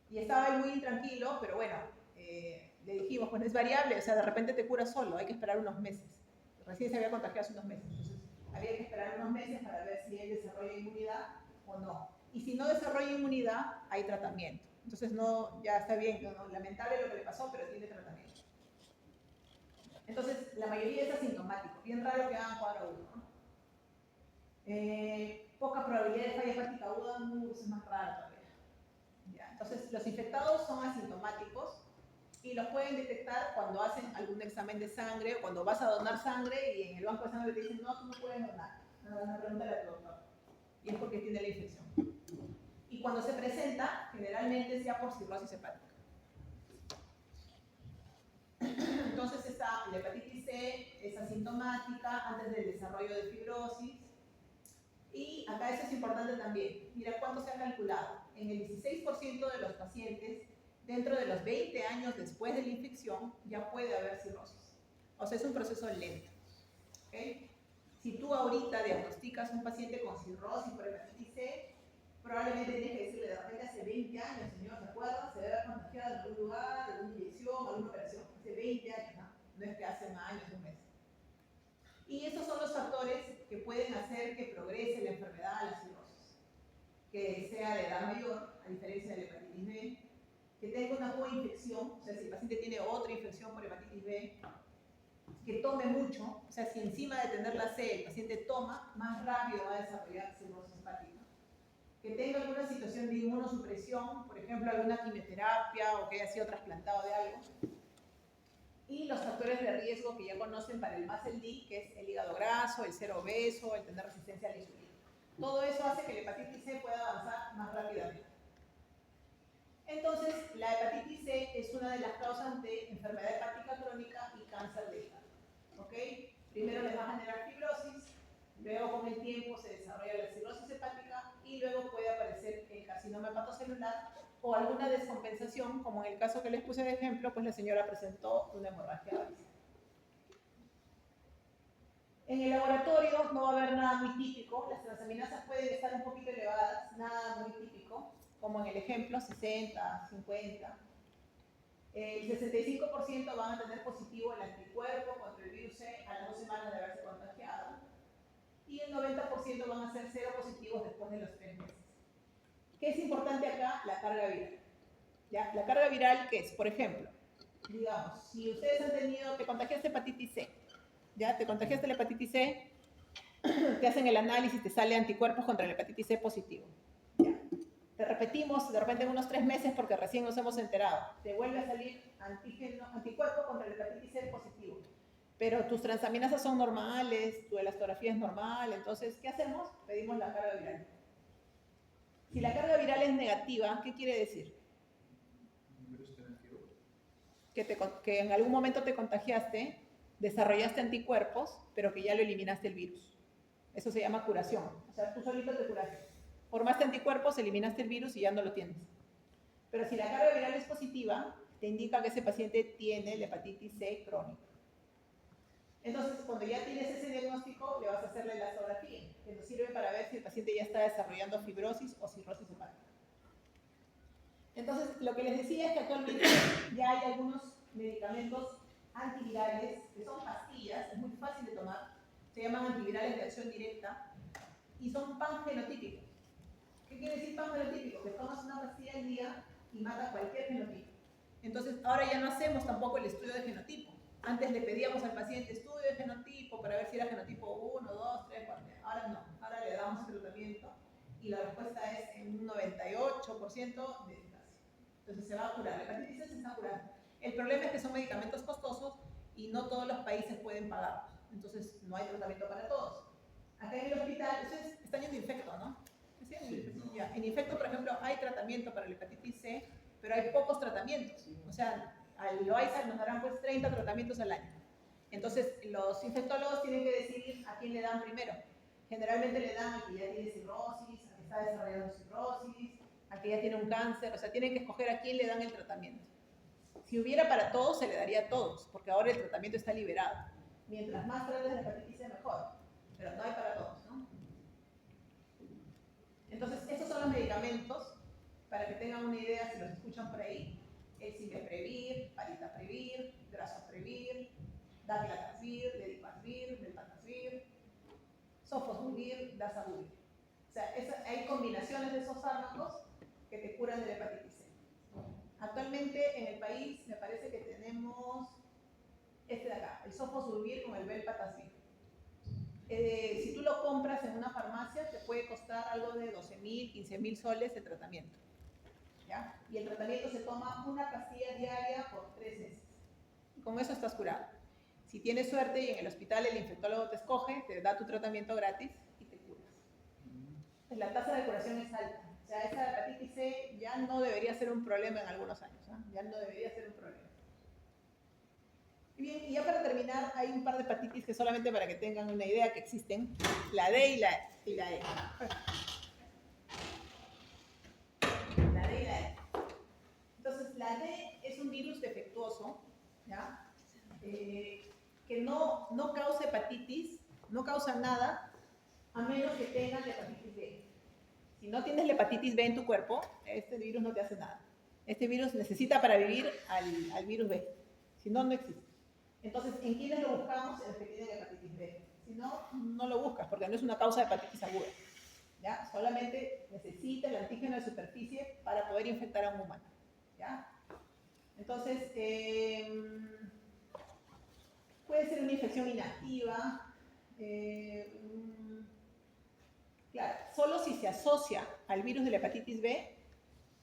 Y estaba él muy intranquilo, pero bueno, le dijimos, pues es variable, o sea, de repente te cura solo, hay que esperar unos meses. Recién se había contagiado hace unos meses, entonces había que esperar unos meses para ver si él desarrolla inmunidad o no. Y si no desarrolla inmunidad, hay tratamiento. Entonces, no, ya está bien, no, lamentable lo que le pasó, pero tiene tratamiento. Entonces, la mayoría es asintomático, bien raro que hagan cuadro agudo, ¿no? Poca probabilidad de falla hepática aguda, es más raro todavía. Ya, entonces, los infectados son asintomáticos y los pueden detectar cuando hacen algún examen de sangre o cuando vas a donar sangre y en el banco de sangre te dicen, no, tú no puedes donar. No, pregúntale a tu doctor. Y es porque tiene la infección. Y cuando se presenta, generalmente es ya por cirrosis hepática. Entonces, la hepatitis C es asintomática antes del desarrollo de fibrosis. Y acá eso es importante también. Mira cuánto se ha calculado. En el 16% de los pacientes, dentro de los 20 años después de la infección, ya puede haber cirrosis. O sea, es un proceso lento. ¿Okay? Si tú ahorita diagnosticas un paciente con cirrosis por hepatitis C, probablemente tienes que decirle, de repente hace 20 años, señor, ¿se acuerda? Se debe haber contagiado en algún lugar, alguna inyección, alguna operación. Hace 20 años, ¿no? No es que hace un año, un mes. Y esos son los factores que pueden hacer que progrese la enfermedad, la cirrosis. Que sea de edad mayor, a diferencia de la hepatitis B, que tenga una coinfección, o sea, si el paciente tiene otra infección por hepatitis B, que tome mucho, o sea, si encima de tener la C el paciente toma, más rápido va a desarrollar cirrosis hepática. Que tenga alguna situación de inmunosupresión, por ejemplo, alguna quimioterapia o que haya sido trasplantado de algo. Y los factores de riesgo que ya conocen para el MASLD, que es el hígado graso, el ser obeso, el tener resistencia a la insulina. Todo eso hace que la hepatitis C pueda avanzar más rápidamente. Entonces, la hepatitis C es una de las causas de enfermedad hepática crónica y cáncer de hígado. ¿Ok? Primero les va a generar fibrosis, luego con el tiempo se desarrolla la cirrosis hepática y luego puede aparecer el carcinoma hepatocelular o alguna descompensación, como en el caso que les puse de ejemplo, pues la señora presentó una hemorragia abdominal. En el laboratorio no va a haber nada muy típico, las transaminasas pueden estar un poquito elevadas, nada muy típico, como en el ejemplo 60, 50. El 65% van a tener positivo el anticuerpo contra el virus C a las 2 semanas de haberse contagiado y el 90% van a ser cero positivos después de los 3 meses. ¿Qué es importante acá? La carga viral. ¿Ya? La carga viral, ¿qué es? Por ejemplo, digamos, si ustedes han tenido, te contagiaste hepatitis C, ¿ya? Te contagiaste la hepatitis C, te hacen el análisis, te sale anticuerpos contra la hepatitis C positivo. ¿Ya? Te repetimos de repente en unos 3 meses porque recién nos hemos enterado. Te vuelve a salir anticuerpo contra la hepatitis C positivo. Pero tus transaminasas son normales, tu elastografía es normal, entonces, ¿qué hacemos? Pedimos la carga viral. Si la carga viral es negativa, ¿qué quiere decir? Que en algún momento te contagiaste, desarrollaste anticuerpos, pero que ya lo eliminaste el virus. Eso se llama curación. O sea, tú solito te curaste. Formaste anticuerpos, eliminaste el virus y ya no lo tienes. Pero si la carga viral es positiva, te indica que ese paciente tiene la hepatitis C crónica. Entonces, cuando ya tienes ese diagnóstico, le vas a hacer la elastografía, que nos sirve para ver si el paciente ya está desarrollando fibrosis o cirrosis hepática. Entonces, lo que les decía es que actualmente ya hay algunos medicamentos antivirales, que son pastillas, es muy fácil de tomar, se llaman antivirales de acción directa, y son panfenotípicos. ¿Qué quiere decir panfenotípico? Que tomas una pastilla al día y mata cualquier fenotipo. Entonces, ahora ya no hacemos tampoco el estudio de genotipo. Antes le pedíamos al paciente estudio de genotipo para ver si era genotipo 1, 2, 3, 4. Ahora no, ahora le damos el tratamiento y la respuesta es en un 98% de eficacia. Entonces se va a curar, la hepatitis C se está curando. El problema es que son medicamentos costosos y no todos los países pueden pagarlos. Entonces no hay tratamiento para todos. Acá en el hospital, ustedes están yendo Infecto, ¿no? ¿Sí? No. Ya. En Infecto, por ejemplo, hay tratamiento para la hepatitis C, pero hay pocos tratamientos. O sea, al Loaiza nos darán pues 30 tratamientos al año. Entonces, los infectólogos tienen que decidir a quién le dan primero. Generalmente le dan al que ya tiene cirrosis, al que está desarrollando cirrosis, al que ya tiene un cáncer. O sea, tienen que escoger a quién le dan el tratamiento. Si hubiera para todos, se le daría a todos, porque ahora el tratamiento está liberado. Mientras más grande es la hepatitis C, mejor. Pero no hay para todos, ¿no? Entonces, estos son los medicamentos, para que tengan una idea si los escuchan por ahí. El Cimeprevir, Palitasvir, Grazoprevir, Daclatasvir, Ledipasvir, Velpatasvir, Sofosbuvir, Dazabuvir. O sea, hay combinaciones de esos fármacos que te curan de la hepatitis C. Actualmente en el país me parece que tenemos este de acá, el Sofosbuvir con el Velpatasvir. Si tú lo compras en una farmacia, te puede costar algo de 12.000, 15.000 soles de tratamiento. ¿Ya? Y el tratamiento se toma una pastilla diaria por 3 meses. Y con eso estás curado. Si tienes suerte y en el hospital el infectólogo te escoge, te da tu tratamiento gratis y te curas. Pues la tasa de curación es alta. O sea, esa hepatitis C ya no debería ser un problema en algunos años. ¿eh? Ya no debería ser un problema. Bien, y ya para terminar, hay un par de hepatitis que solamente para que tengan una idea que existen. La D y la E. La D y la E. Entonces, la D es un virus defectuoso, ¿ya? Que no causa hepatitis, no causa nada, a menos que tengas la hepatitis B. Si no tienes la hepatitis B en tu cuerpo, este virus no te hace nada. Este virus necesita para vivir al virus B. Si no, no existe. Entonces, ¿en quiénes lo buscamos? En los que tienen hepatitis B. Si no, no lo buscas, porque no es una causa de hepatitis aguda. ¿Ya? Solamente necesita el antígeno de superficie para poder infectar a un humano. ¿Ya? Entonces, puede ser una infección inactiva. Claro, solo si se asocia al virus de la hepatitis B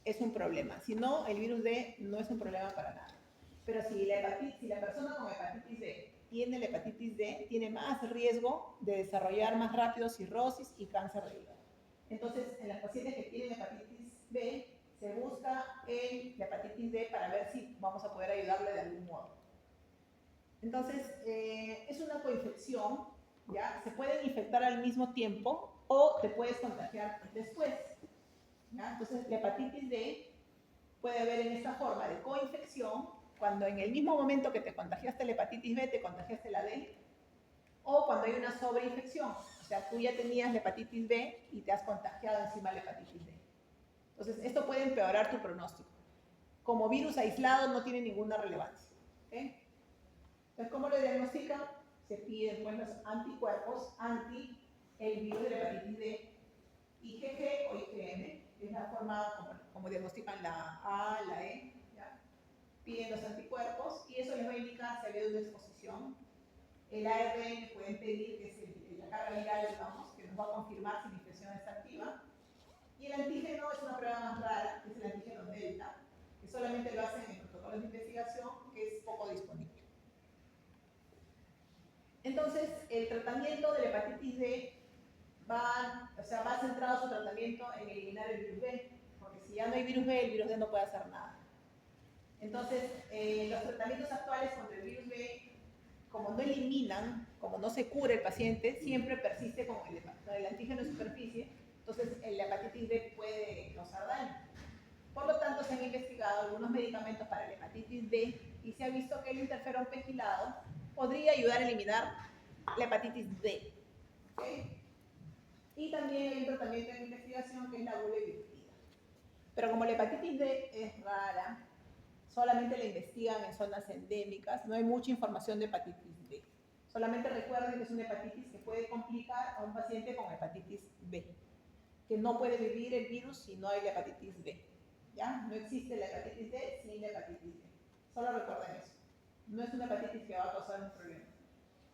es un problema. Si no, el virus D no es un problema para nada. Pero si la persona con hepatitis B tiene la hepatitis D, tiene más riesgo de desarrollar más rápido cirrosis y cáncer de hígado. Entonces, en las pacientes que tienen hepatitis B, se busca la hepatitis D para ver si vamos a poder ayudarle de algún modo. Entonces, es una coinfección, ¿ya? Se pueden infectar al mismo tiempo o te puedes contagiar después, ¿ya? Entonces, la hepatitis D puede haber en esta forma de coinfección, cuando en el mismo momento que te contagiaste la hepatitis B, te contagiaste la D, o cuando hay una sobreinfección, o sea, tú ya tenías la hepatitis B y te has contagiado encima la hepatitis D. Entonces, esto puede empeorar tu pronóstico. Como virus aislado no tiene ninguna relevancia. ¿Okay? Entonces, ¿cómo lo diagnostican? Se piden pues, los anticuerpos anti el virus de la hepatitis D, IgG o IgM, que es la forma como diagnostican la A, la E. ¿Ya? Piden los anticuerpos y eso les va a indicar si ha habido una exposición. El ARN pueden pedir, que es la carga viral, digamos, que nos va a confirmar si la infección está activa. Y el antígeno es una prueba más rara, que es el antígeno delta, que solamente lo hacen en protocolos de investigación, que es poco disponible. Entonces, el tratamiento de la hepatitis D va centrado su tratamiento en eliminar el virus B, porque si ya no hay virus B, el virus D no puede hacer nada. Entonces, los tratamientos actuales contra el virus B, como no eliminan, como no se cura el paciente, siempre persiste con el antígeno de superficie, entonces la hepatitis B puede causar daño. Por lo tanto, se han investigado algunos medicamentos para la hepatitis D y se ha visto que el interferón pegilado podría ayudar a eliminar la hepatitis D. ¿Okay? Y también hay un tratamiento en investigación que es la bulevirtida. Pero como la hepatitis D es rara, solamente la investigan en zonas endémicas, no hay mucha información de hepatitis D. Solamente recuerden que es una hepatitis que puede complicar a un paciente con hepatitis B, que no puede vivir el virus si no hay la hepatitis B. ¿Ya? No existe la hepatitis D sin la hepatitis B. Solo recuerden eso. No es una hepatitis que va a causar un problema.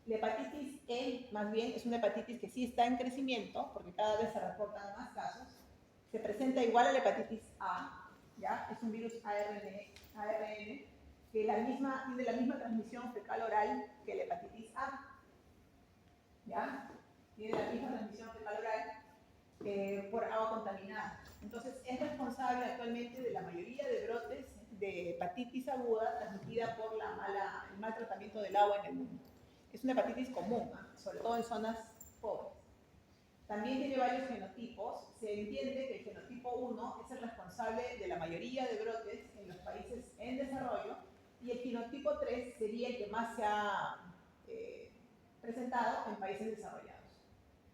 La hepatitis E, más bien, es una hepatitis que sí está en crecimiento, porque cada vez se reportan más casos. Se presenta igual a la hepatitis A, ¿ya? Es un virus ARN que tiene la misma transmisión fecal-oral que la hepatitis A. ¿Ya? Tiene la misma transmisión fecal-oral por agua contaminada. Entonces, es responsable actualmente de la mayoría de brotes de hepatitis aguda transmitida por el mal tratamiento del agua en el mundo. Es una hepatitis común, sobre todo en zonas pobres. También tiene varios genotipos. Se entiende que el genotipo 1 es el responsable de la mayoría de brotes en los países en desarrollo y el genotipo 3 sería el que más se ha presentado en países desarrollados,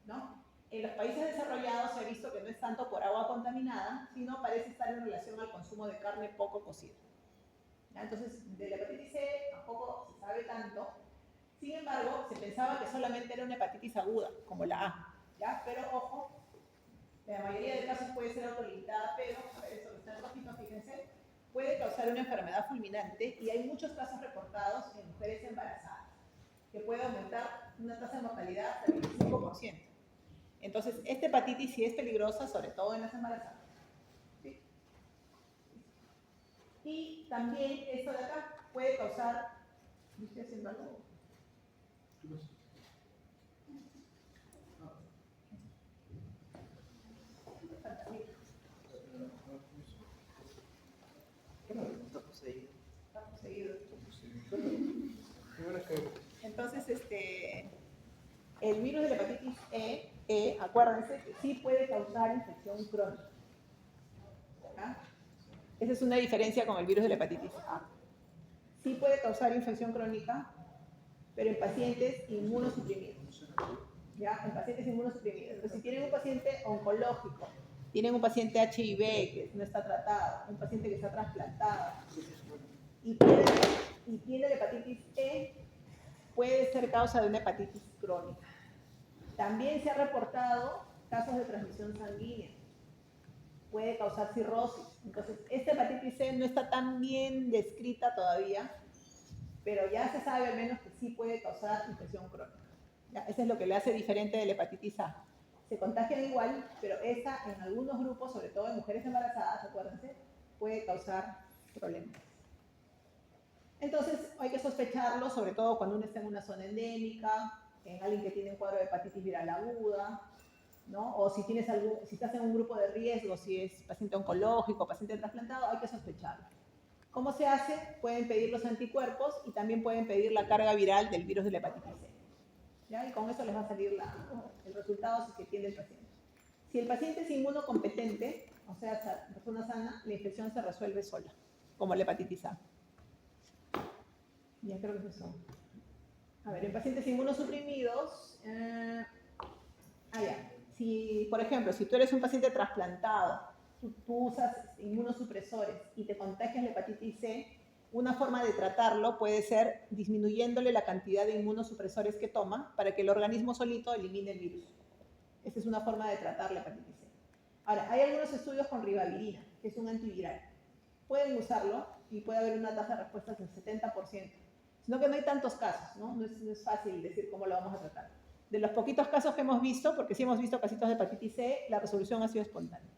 ¿no? En los países desarrollados se ha visto que no es tanto por agua contaminada, sino parece estar en relación al consumo de carne poco cocida. ¿Ya? Entonces, de la hepatitis C tampoco se sabe tanto. Sin embargo, se pensaba que solamente era una hepatitis aguda, como la A. ¿Ya? Pero ojo, la mayoría de casos puede ser autolimitada, pero, a ver, esto está en rojito, fíjense, puede causar una enfermedad fulminante y hay muchos casos reportados en mujeres embarazadas, que puede aumentar una tasa de mortalidad hasta el 25%. Entonces, esta hepatitis sí es peligrosa, sobre todo en las embarazadas. ¿Sí? Y también esto de acá puede causar... ¿No estoy haciendo algo? Está poseído. Entonces, el virus de la hepatitis E, acuérdense que sí puede causar infección crónica. ¿Ah? Esa es una diferencia con el virus de la hepatitis A. Sí puede causar infección crónica, pero en pacientes inmunosuprimidos. ¿Ya? En pacientes inmunosuprimidos. Entonces, si tienen un paciente oncológico, tienen un paciente HIV que no está tratado, un paciente que está trasplantado, y tiene la hepatitis E, puede ser causa de una hepatitis crónica. También se ha reportado casos de transmisión sanguínea. Puede causar cirrosis. Entonces, esta hepatitis C no está tan bien descrita todavía, pero ya se sabe al menos que sí puede causar infección crónica. ¿Ya? Eso es lo que le hace diferente de la hepatitis A. Se contagian igual, pero esa en algunos grupos, sobre todo en mujeres embarazadas, acuérdense, puede causar problemas. Entonces, hay que sospecharlo, sobre todo cuando uno está en una zona endémica, en alguien que tiene un cuadro de hepatitis viral aguda, ¿no? O si estás en un grupo de riesgo, si es paciente oncológico, paciente trasplantado, hay que sospecharlo. ¿Cómo se hace? Pueden pedir los anticuerpos y también pueden pedir la carga viral del virus de la hepatitis C. ¿Ya? Y con eso les va a salir el resultado si se tiene el paciente. Si el paciente es inmunocompetente, o sea, persona sana, la infección se resuelve sola, como la hepatitis A. Ya creo que es eso. A ver, en pacientes inmunosuprimidos, ya. Si, por ejemplo, si tú eres un paciente trasplantado, tú usas inmunosupresores y te contagias la hepatitis C, una forma de tratarlo puede ser disminuyéndole la cantidad de inmunosupresores que toma para que el organismo solito elimine el virus. Esa es una forma de tratar la hepatitis C. Ahora, hay algunos estudios con ribavirina, que es un antiviral. Pueden usarlo y puede haber una tasa de respuesta del 70%. Sino que no hay tantos casos, ¿no? No es fácil decir cómo lo vamos a tratar. De los poquitos casos que hemos visto, porque sí hemos visto casitos de hepatitis C, la resolución ha sido espontánea.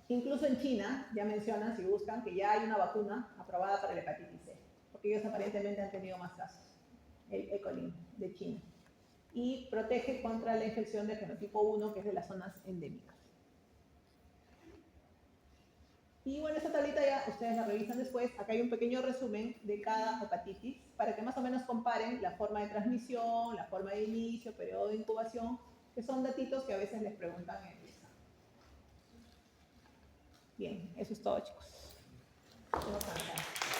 Incluso en China, ya mencionan, si buscan, que ya hay una vacuna aprobada para la hepatitis C, porque ellos aparentemente han tenido más casos, el E. coli de China. Y protege contra la infección de genotipo 1, que es de las zonas endémicas. Y bueno, esta tablita ya ustedes la revisan después. Acá hay un pequeño resumen de cada hepatitis para que más o menos comparen la forma de transmisión, la forma de inicio, periodo de incubación, que son datitos que a veces les preguntan en el examen. Bien, eso es todo, chicos. Tengo que avanzar.